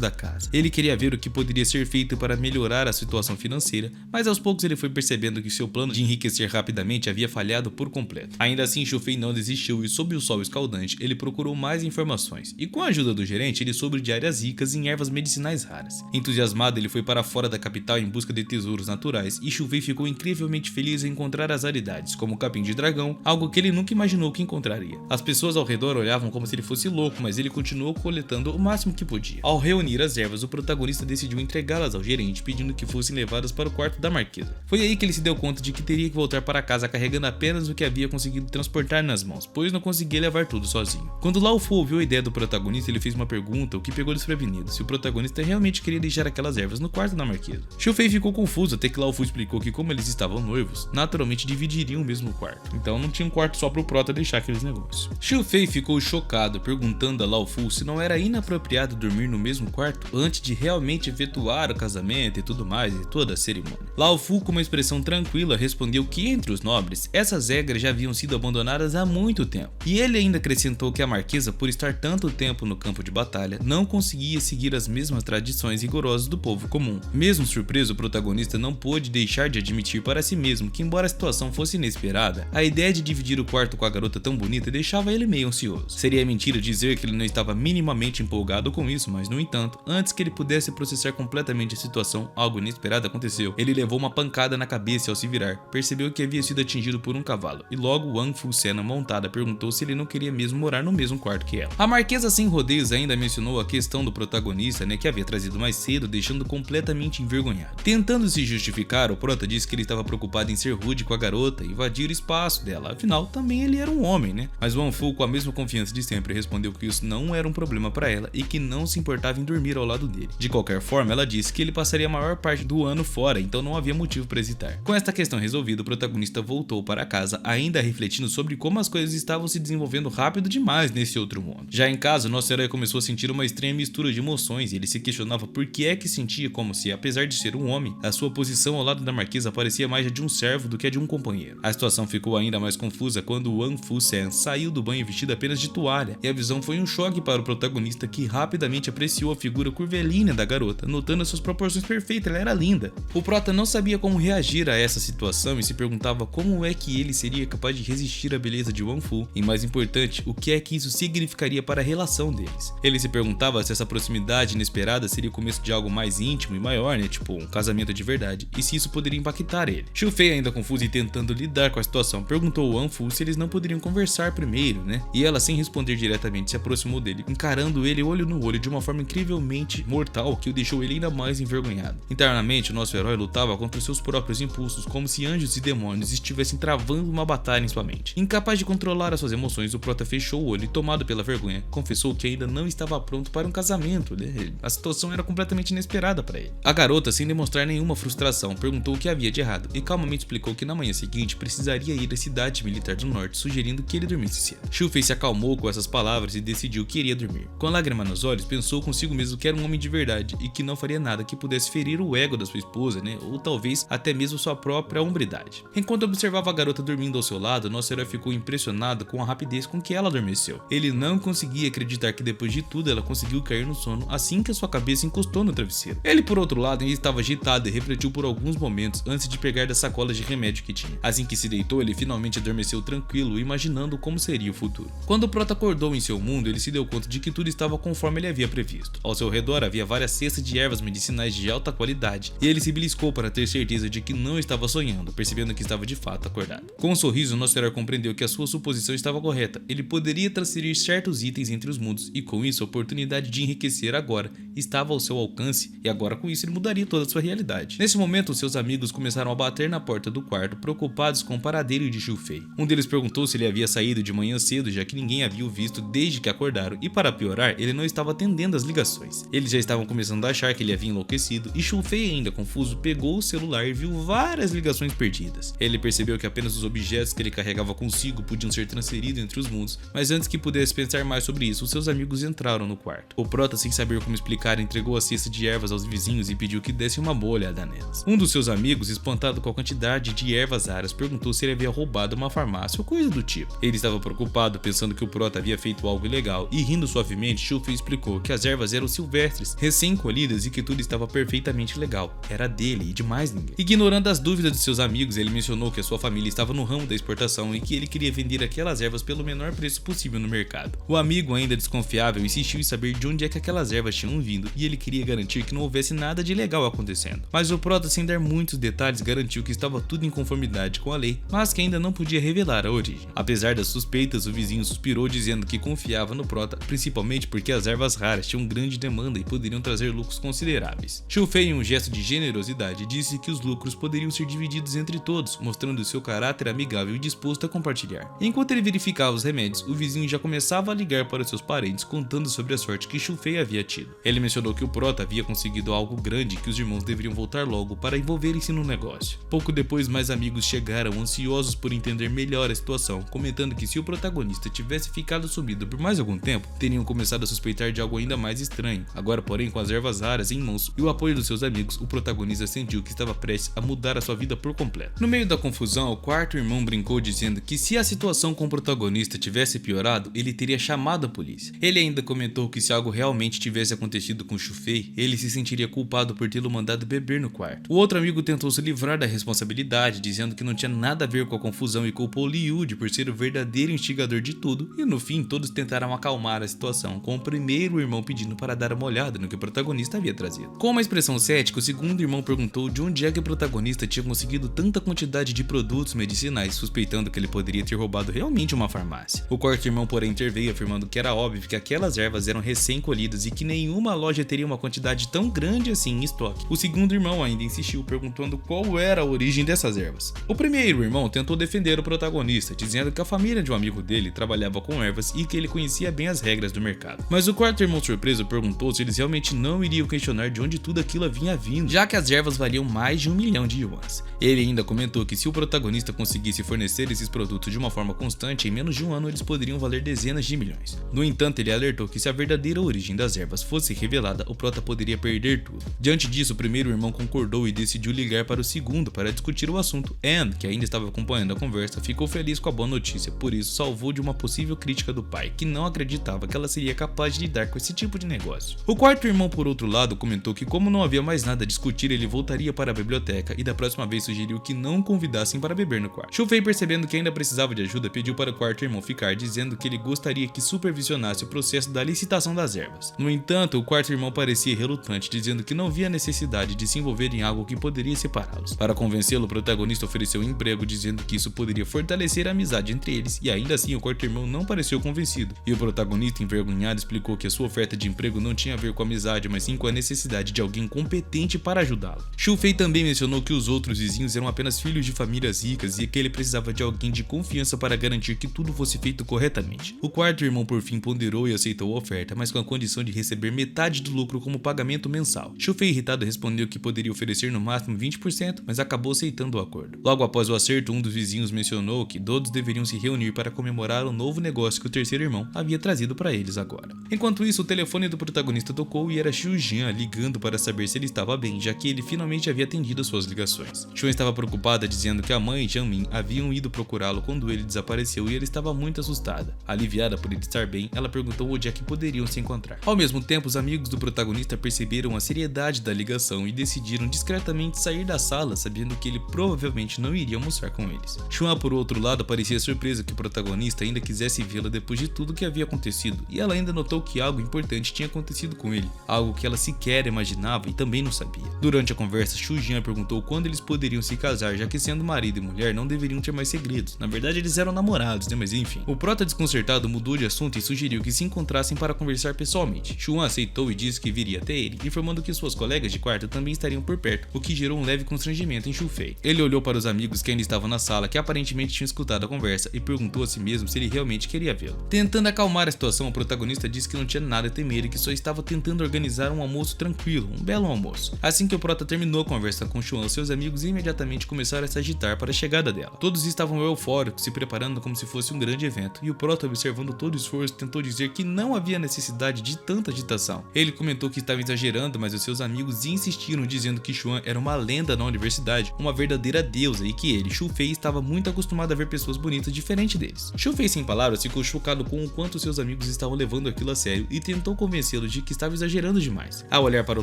da casa. Ele queria ver o que poderia ser feito para melhorar a situação financeira, mas aos poucos ele foi percebendo que seu plano de enriquecer rapidamente havia falhado por completo. Ainda assim, Xu Fei não desistiu e, sob o sol escaldante, ele procurou mais informações, e com a ajuda do gerente, ele soube de áreas ricas em ervas medicinais raras. Entusiasmado, ele foi para fora da capital em busca de tesouros naturais, e Xu Fei ficou incrivelmente feliz em encontrar as raridades, como o capim de dragão, algo que ele nunca imaginou que encontraria. As pessoas ao redor olhavam como se ele fosse louco, mas ele continuou coletando o máximo que podia. Ao reunir as ervas, o protagonista decidiu entregá-las ao gerente, pedindo que fossem levadas para o quarto da marquesa. Foi aí que ele se deu conta de que teria que voltar para casa carregando apenas o que havia conseguido transportar nas mãos, pois não conseguia levar tudo sozinho. Quando Lao Fu ouviu a ideia do protagonista, ele fez uma pergunta, o que pegou desprevenido, se o protagonista realmente queria deixar aquelas ervas no quarto da marquesa. Xu Fei ficou confuso até que Lao Fu explicou que, como eles estavam noivos, naturalmente dividiriam o mesmo quarto, então não tinha um quarto só para o prota deixar aqueles negócios. Xu Fei ficou chocado, perguntando a Lao Fu se não era inapropriado dormir no mesmo quarto antes de realmente efetuar o casamento e tudo mais, e toda a cerimônia. Lao Fu, com uma expressão tranquila, respondeu que entre os nobres, essas regras já haviam sido abandonadas há muito tempo. E ele ainda acrescentou que a marquesa, por estar tanto tempo no campo de batalha, não conseguia seguir as mesmas tradições rigorosas do povo comum. Mesmo surpreso, o protagonista não pôde deixar de admitir para si mesmo que, embora a situação fosse inesperada, a ideia de dividir o quarto com a garota tão bonita deixava ele meio ansioso. Seria mentira dizer que ele não estava minimamente empolgado com isso, mas no entanto, antes que ele pudesse processar completamente a situação, algo inesperado aconteceu. Ele levou uma pancada na cabeça e, ao se virar, percebeu que havia sido atingido por um cavalo, e logo Wan Fu Sena, montada, perguntou se ele não queria mesmo morar no mesmo quarto que ela. A marquesa, sem rodeios, ainda mencionou a questão do protagonista, que havia trazido mais cedo, deixando completamente envergonhado. Tentando se justificar, o prota disse que ele estava preocupado em ser rude com a garota e invadir o espaço dela, afinal, também ele era um homem, Mas Wan Fu, com a mesma confiança de sempre, respondeu que isso não era um problema para ela e que não se importava em dormir ao lado dele. De qualquer forma, ela disse que ele passaria a maior parte do ano fora, então não havia motivo para hesitar. Com esta questão resolvida, o protagonista voltou para casa, ainda refletindo sobre como as coisas estavam se desenvolvendo rápido demais nesse outro mundo. Já em casa, nosso herói começou a sentir uma estranha mistura de emoções e ele se questionava por que é que sentia como se, apesar de ser um homem, a sua posição ao lado da marquesa parecia mais a de um servo do que a de um companheiro. A situação ficou ainda mais confusa quando Wan Fu Sen saiu do banho vestido apenas de toalha, e a visão foi um choque para o protagonista, que rapidamente apreciou a figura curvilínea da garota, notando as suas proporções perfeitas, ela era linda. O prota não sabia como reagir a essa situação e se perguntava como é que ele seria capaz de resistir à beleza de Wan Fu, e mais importante, o que é que isso significaria para a relação deles. Ele se perguntava se essa proximidade inesperada seria o começo de algo mais íntimo e maior, tipo um casamento de verdade, e se isso poderia impactar ele. Xu Fei, ainda confuso e tentando lidar com a situação, perguntou a Wan Fu se eles não poderiam conversar primeiro, E ela, sem responder diretamente, se aproximou dele, encarando ele olho no olho de uma forma incrivelmente mortal que o deixou ele ainda mais envergonhado. Internamente, o nosso herói lutava contra seus próprios impulsos, como se anjos e demônios estivessem travando uma batalha em sua mente. Incapaz de controlar as suas emoções, o prota fechou o olho e, tomado pela vergonha, confessou que ainda não estava pronto para um casamento. A situação era completamente inesperada para ele. A garota, sem demonstrar nenhuma frustração, perguntou o que havia de errado e calmamente explicou que na manhã seguinte precisaria ir à cidade militar do norte, sugerindo que ele dormisse cedo. Xu Fei se acalmou com essas palavras e decidiu que iria dormir. Com lágrima nos olhos, pensou pensou consigo mesmo que era um homem de verdade e que não faria nada que pudesse ferir o ego da sua esposa, ou talvez até mesmo sua própria hombridade. Enquanto observava a garota dormindo ao seu lado, nosso herói ficou impressionado com a rapidez com que ela adormeceu. Ele não conseguia acreditar que depois de tudo ela conseguiu cair no sono assim que a sua cabeça encostou no travesseiro. Ele, por outro lado, ainda estava agitado e refletiu por alguns momentos antes de pegar das sacolas de remédio que tinha. Assim que se deitou, ele finalmente adormeceu tranquilo, imaginando como seria o futuro. Quando o Prota acordou em seu mundo, ele se deu conta de que tudo estava conforme ele havia previsto. Ao seu redor havia várias cestas de ervas medicinais de alta qualidade, e ele se beliscou para ter certeza de que não estava sonhando, percebendo que estava de fato acordado. Com um sorriso, nosso herói compreendeu que a sua suposição estava correta. Ele poderia transferir certos itens entre os mundos, e com isso a oportunidade de enriquecer agora estava ao seu alcance, e agora com isso ele mudaria toda a sua realidade. Nesse momento, seus amigos começaram a bater na porta do quarto, preocupados com o paradeiro de Xiufei. Um deles perguntou se ele havia saído de manhã cedo, já que ninguém havia o visto desde que acordaram, e para piorar, ele não estava atendendo as ligações. Eles já estavam começando a achar que ele havia enlouquecido, e Xiufei, ainda confuso, pegou o celular e viu várias ligações perdidas. Ele percebeu que apenas os objetos que ele carregava consigo podiam ser transferidos entre os mundos, mas antes que pudesse pensar mais sobre isso, seus amigos entraram no quarto. O Prota, sem saber como explicar, entregou a cesta de ervas aos vizinhos e pediu que dessem uma boa olhada nelas. Um dos seus amigos, espantado com a quantidade de ervas raras, perguntou se ele havia roubado uma farmácia ou coisa do tipo. Ele estava preocupado, pensando que o Prota havia feito algo ilegal, e rindo suavemente, Xiufei explicou que as ervas eram silvestres, recém-colhidas e que tudo estava perfeitamente legal. Era dele e de mais ninguém. Ignorando as dúvidas de seus amigos, ele mencionou que a sua família estava no ramo da exportação e que ele queria vender aquelas ervas pelo menor preço possível no mercado. O amigo, ainda desconfiável, insistiu em saber de onde é que aquelas ervas tinham vindo, e ele queria garantir que não houvesse nada de ilegal acontecendo. Mas o Prota, sem dar muitos detalhes, garantiu que estava tudo em conformidade com a lei, mas que ainda não podia revelar a origem. Apesar das suspeitas, o vizinho suspirou dizendo que confiava no Prota, principalmente porque as ervas raras tinham grande demanda e poderiam trazer lucros consideráveis. Xiufei, em um gesto de generosidade, disse que os lucros poderiam ser divididos entre todos, mostrando seu caráter amigável e disposto a compartilhar. Enquanto ele verificava os remédios, o vizinho já começava a ligar para seus parentes, contando sobre a sorte que Xiufei havia tido. Ele mencionou que o Prota havia conseguido algo grande e que os irmãos deveriam voltar logo para envolverem-se no negócio. Pouco depois, mais amigos chegaram, ansiosos por entender melhor a situação, comentando que se o protagonista tivesse ficado sumido por mais algum tempo, teriam começado a suspeitar de algo ainda mais estranho. Agora, porém, com as ervas raras em mãos e o apoio dos seus amigos, o protagonista sentiu que estava prestes a mudar a sua vida por completo. No meio da confusão, o quarto irmão brincou dizendo que se a situação com o protagonista tivesse piorado, ele teria chamado a polícia. Ele ainda comentou que se algo realmente tivesse acontecido com Xiufei, ele se sentiria culpado por tê-lo mandado beber no quarto. O outro amigo tentou se livrar da responsabilidade, dizendo que não tinha nada a ver com a confusão e culpou Liu por ser o verdadeiro instigador de tudo, e no fim todos tentaram acalmar a situação, com o primeiro irmão pedindo para dar uma olhada no que o protagonista havia trazido. Com uma expressão cética, o segundo irmão perguntou de onde é que o protagonista tinha conseguido tanta quantidade de produtos medicinais, suspeitando que ele poderia ter roubado realmente uma farmácia. O quarto irmão, porém, interveio, afirmando que era óbvio que aquelas ervas eram recém-colhidas e que nenhuma loja teria uma quantidade tão grande assim em estoque. O segundo irmão ainda insistiu, perguntando qual era a origem dessas ervas. O primeiro irmão tentou defender o protagonista, dizendo que a família de um amigo dele trabalhava com ervas e que ele conhecia bem as regras do mercado. Mas o quarto irmão, surpreso, perguntou se eles realmente não iriam questionar de onde tudo aquilo vinha vindo, já que as ervas valiam mais de 1 milhão de yuans. Ele ainda comentou que se o protagonista conseguisse fornecer esses produtos de uma forma constante, em menos de um ano eles poderiam valer dezenas de milhões. No entanto, ele alertou que se a verdadeira origem das ervas fosse revelada, o Prota poderia perder tudo. Diante disso, o primeiro irmão concordou e decidiu ligar para o segundo para discutir o assunto. Anne, que ainda estava acompanhando a conversa, ficou feliz com a boa notícia, por isso salvou de uma possível crítica do pai, que não acreditava que ela seria capaz de lidar com esse tipo de negócio. O quarto irmão, por outro lado, comentou que como não havia mais nada a discutir, ele voltaria para a biblioteca e da próxima vez sugeriu que não o convidassem para beber no quarto. Xiufei, percebendo que ainda precisava de ajuda, pediu para o quarto irmão ficar, dizendo que ele gostaria que supervisionasse o processo da licitação das ervas. No entanto, o quarto irmão parecia relutante, dizendo que não via necessidade de se envolver em algo que poderia separá-los. Para convencê-lo, o protagonista ofereceu um emprego, dizendo que isso poderia fortalecer a amizade entre eles, e ainda assim o quarto irmão não pareceu convencido, e o protagonista, envergonhado, explicou que a sua oferta de emprego não tinha a ver com a amizade, mas sim com a necessidade de alguém competente para ajudá-lo. Xiufei também mencionou que os outros vizinhos eram apenas filhos de famílias ricas e que ele precisava de alguém de confiança para garantir que tudo fosse feito corretamente. O quarto irmão por fim ponderou e aceitou a oferta, mas com a condição de receber metade do lucro como pagamento mensal. Xiufei, irritado, respondeu que poderia oferecer no máximo 20%, mas acabou aceitando o acordo. Logo após o acerto, um dos vizinhos mencionou que todos deveriam se reunir para comemorar o novo negócio que o terceiro irmão havia trazido para eles agora. Enquanto isso, telefone do protagonista tocou e era Xu Jian ligando para saber se ele estava bem, já que ele finalmente havia atendido suas ligações. Xuan estava preocupada, dizendo que a mãe e Jianmin haviam ido procurá-lo quando ele desapareceu e ela estava muito assustada. Aliviada por ele estar bem, ela perguntou onde é que poderiam se encontrar. Ao mesmo tempo, os amigos do protagonista perceberam a seriedade da ligação e decidiram discretamente sair da sala, sabendo que ele provavelmente não iria almoçar com eles. Xuan, por outro lado, parecia surpresa que o protagonista ainda quisesse vê-la depois de tudo que havia acontecido, e ela ainda notou que algo importante tinha acontecido com ele, algo que ela sequer imaginava e também não sabia. Durante a conversa, Xu Jian perguntou quando eles poderiam se casar, já que sendo marido e mulher não deveriam ter mais segredos. Na verdade, eles eram namorados, né? Mas enfim. O prota desconcertado mudou de assunto e sugeriu que se encontrassem para conversar pessoalmente. Xuan aceitou e disse que viria até ele, informando que suas colegas de quarto também estariam por perto, o que gerou um leve constrangimento em Xu Fei. Ele olhou para os amigos que ainda estavam na sala, que aparentemente tinham escutado a conversa, e perguntou a si mesmo se ele realmente queria vê-lo. Tentando acalmar a situação, o protagonista disse que não tinha nada a temer e que só estava tentando organizar um almoço tranquilo, um belo almoço. Assim que o prota terminou a conversa com Xuan, seus amigos imediatamente começaram a se agitar para a chegada dela. Todos estavam eufóricos, se preparando como se fosse um grande evento, e o prota, observando todo o esforço, tentou dizer que não havia necessidade de tanta agitação. Ele comentou que estava exagerando, mas os seus amigos insistiram, dizendo que Xuan era uma lenda na universidade, uma verdadeira deusa, e que ele, Xu Fei, estava muito acostumado a ver pessoas bonitas diferente deles. Xu Fei, sem palavras, ficou chocado com o quanto seus amigos estavam levando aquilo a sério e tentou convencê-lo de que estava exagerando demais. Ao olhar para o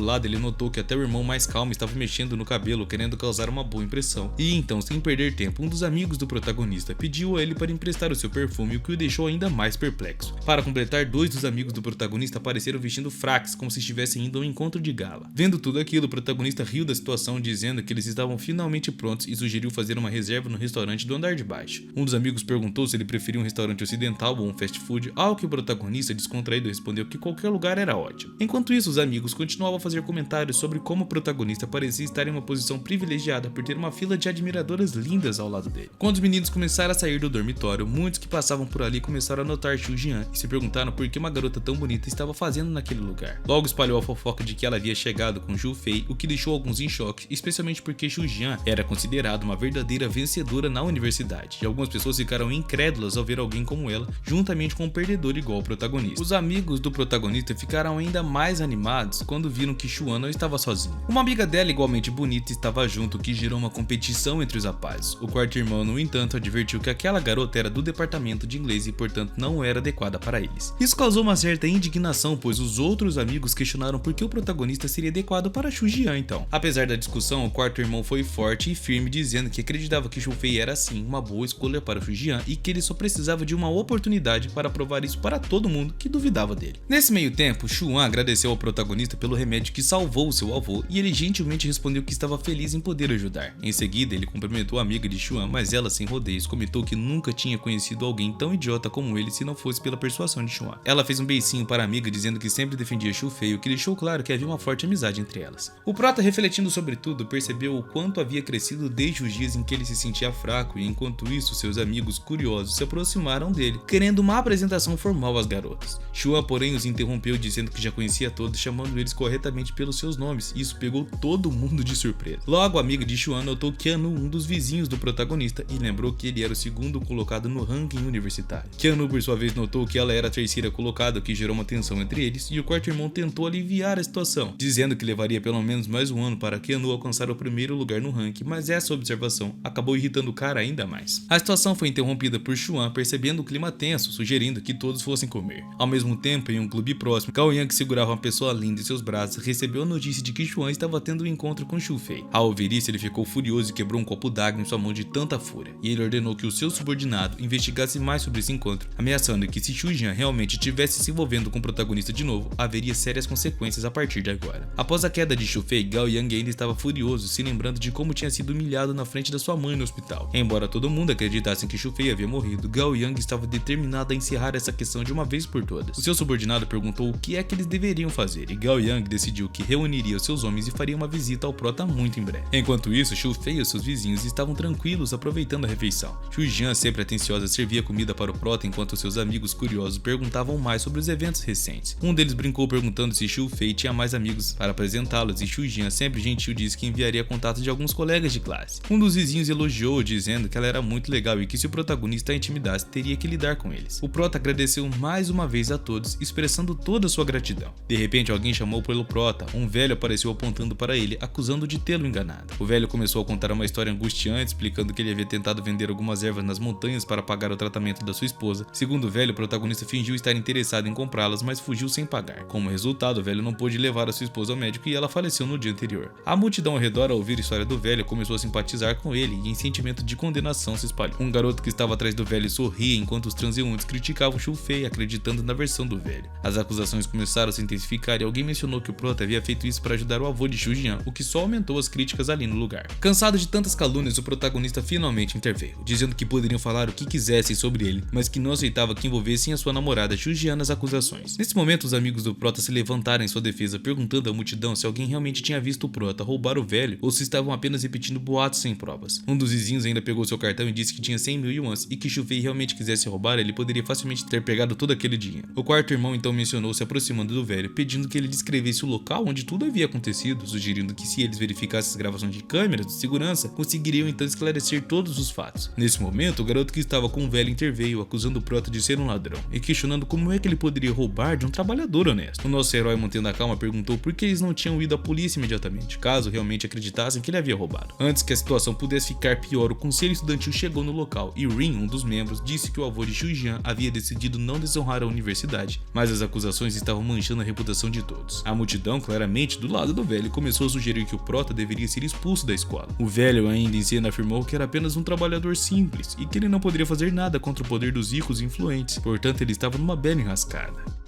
lado, ele notou que até o irmão mais calmo estava mexendo no cabelo, querendo causar uma boa impressão. E então, sem perder tempo, um dos amigos do protagonista pediu a ele para emprestar o seu perfume, o que o deixou ainda mais perplexo. Para completar, dois dos amigos do protagonista apareceram vestindo fracos, como se estivessem indo a um encontro de gala. Vendo tudo aquilo, o protagonista riu da situação, dizendo que eles estavam finalmente prontos e sugeriu fazer uma reserva no restaurante do andar de baixo. Um dos amigos perguntou se ele preferia um restaurante ocidental ou um fast food, ao que o protagonista, descontraído, respondeu que qualquer lugar era ótimo. Enquanto isso, os amigos continuavam a fazer comentários sobre como o protagonista parecia estar em uma posição privilegiada por ter uma fila de admiradoras lindas ao lado dele. Quando os meninos começaram a sair do dormitório, muitos que passavam por ali começaram a notar Xu Jian e se perguntaram por que uma garota tão bonita estava fazendo naquele lugar. Logo espalhou a fofoca de que ela havia chegado com Xu Fei, o que deixou alguns em choque, especialmente porque Xu Jian era considerada uma verdadeira vencedora na universidade, e algumas pessoas ficaram incrédulas ao ver alguém como ela, juntamente com um perdedor igual ao protagonista. Os amigos do protagonista ficaram ainda mais animados quando viram que Xuan não estava sozinho. Uma amiga dela, igualmente bonita, estava junto, o que gerou uma competição entre os rapazes. O quarto irmão, no entanto, advertiu que aquela garota era do departamento de inglês e, portanto, não era adequada para eles. Isso causou uma certa indignação, pois os outros amigos questionaram por que o protagonista seria adequado para Xu Jian, então. Apesar da discussão, o quarto irmão foi forte e firme, dizendo que acreditava que Xu Fei era sim uma boa escolha para Xu Jian e que ele só precisava de uma oportunidade para provar isso para todo mundo que duvidava dele. Nesse meio tempo, Xuan agradeceu ao protagonista pelo remédio que salvou seu avô e ele gentilmente respondeu que estava feliz em poder ajudar. Em seguida, ele cumprimentou a amiga de Xuan, mas ela, sem rodeios, comentou que nunca tinha conhecido alguém tão idiota como ele se não fosse pela persuasão de Xuan. Ela fez um beicinho para a amiga, dizendo que sempre defendia Xu Fei, o que deixou claro que havia uma forte amizade entre elas. O prota, refletindo sobre tudo, percebeu o quanto havia crescido desde os dias em que ele se sentia fraco, e enquanto isso, seus amigos curiosos se aproximaram dele, querendo uma apresentação formal às garotas. Xuan, porém, os interrompeu, dizendo que já conhecia todos, chamando eles corretamente pelos seus nomes, e isso pegou todo mundo de surpresa. Logo, a amiga de Xuan notou Keanu, um dos vizinhos do protagonista, e lembrou que ele era o segundo colocado no ranking universitário. Keanu, por sua vez, notou que ela era a terceira colocada, o que gerou uma tensão entre eles, e o quarto irmão tentou aliviar a situação, dizendo que levaria pelo menos mais um ano para Keanu alcançar o primeiro lugar no ranking, mas essa observação acabou irritando o cara ainda mais. A situação foi interrompida por Xuan, percebendo o clima tenso, sugerindo que todos fossem comer. Ao mesmo tempo, em um clube próximo, Gao Yang, que segurava uma pessoa linda em seus braços, recebeu a notícia de que Xuan estava tendo um encontro com Xu Fei. Ao ouvir isso, ele ficou furioso e quebrou um copo d'água em sua mão de tanta fúria, e ele ordenou que o seu subordinado investigasse mais sobre esse encontro, ameaçando que se Xu Jian realmente estivesse se envolvendo com o protagonista de novo, haveria sérias consequências a partir de agora. Após a queda de Xu Fei, Gao Yang ainda estava furioso, se lembrando de como tinha sido humilhado na frente da sua mãe no hospital. Embora todo mundo acreditasse que Xu Fei havia morrido, Gao Yang estava determinado a encerrar essa questão de uma vez por todas. O seu subordinado perguntou o que é que eles deveriam fazer, e Gao Yang decidiu que reuniria os seus homens e faria uma visita ao prota muito em breve. Enquanto isso, Xu Fei e seus vizinhos estavam tranquilos aproveitando a refeição. Xu Jian, sempre atenciosa, servia comida para o prota enquanto seus amigos curiosos perguntavam mais sobre os eventos recentes. Um deles brincou perguntando se Xu Fei tinha mais amigos para apresentá-los, e Xu Jian, sempre gentil, disse que enviaria contatos de alguns colegas de classe. Um dos vizinhos elogiou, dizendo que ela era muito legal e que se o protagonista a intimidasse, teria que lidar com eles. O prota agradeceu mais uma vez a todos, expressando expressando toda a sua gratidão. De repente, alguém chamou pelo Prota. Um velho apareceu apontando para ele, acusando de tê-lo enganado. O velho começou a contar uma história angustiante, explicando que ele havia tentado vender algumas ervas nas montanhas para pagar o tratamento da sua esposa. Segundo o velho, o protagonista fingiu estar interessado em comprá-las, mas fugiu sem pagar. Como resultado, o velho não pôde levar a sua esposa ao médico e ela faleceu no dia anterior. A multidão ao redor, ao ouvir a história do velho, começou a simpatizar com ele e em sentimento de condenação se espalhou. Um garoto que estava atrás do velho sorria enquanto os transeuntes criticavam Shufei, acreditando na versão do velho. As acusações começaram a se intensificar e alguém mencionou que o Prota havia feito isso para ajudar o avô de Shujian, o que só aumentou as críticas ali no lugar. Cansado de tantas calúnias, o protagonista finalmente interveio, dizendo que poderiam falar o que quisessem sobre ele, mas que não aceitava que envolvessem a sua namorada Shujian nas acusações. Nesse momento, os amigos do Prota se levantaram em sua defesa, perguntando à multidão se alguém realmente tinha visto o Prota roubar o velho ou se estavam apenas repetindo boatos sem provas. Um dos vizinhos ainda pegou seu cartão e disse que tinha 100 mil yuans e que Shufei realmente quisesse roubar, ele poderia facilmente ter pegado todo aquele dinheiro. O quarto irmão então mencionou se aproximando do velho, pedindo que ele descrevesse o local onde tudo havia acontecido, sugerindo que se eles verificassem as gravações de câmeras de segurança, conseguiriam então esclarecer todos os fatos. Nesse momento, o garoto que estava com o velho interveio, acusando o Prota de ser um ladrão e questionando como é que ele poderia roubar de um trabalhador honesto. O nosso herói, mantendo a calma, perguntou por que eles não tinham ido à polícia imediatamente, caso realmente acreditassem que ele havia roubado. Antes que a situação pudesse ficar pior, o conselho estudantil chegou no local e Rin, um dos membros, disse que o avô de Shujian havia decidido não desonrar a universidade, mas as acusações estavam manchando a reputação de todos. A multidão, claramente do lado do velho, começou a sugerir que o Prota deveria ser expulso da escola. O velho ainda em cena afirmou que era apenas um trabalhador simples e que ele não poderia fazer nada contra o poder dos ricos e influentes, portanto ele estava numa bela enrascada.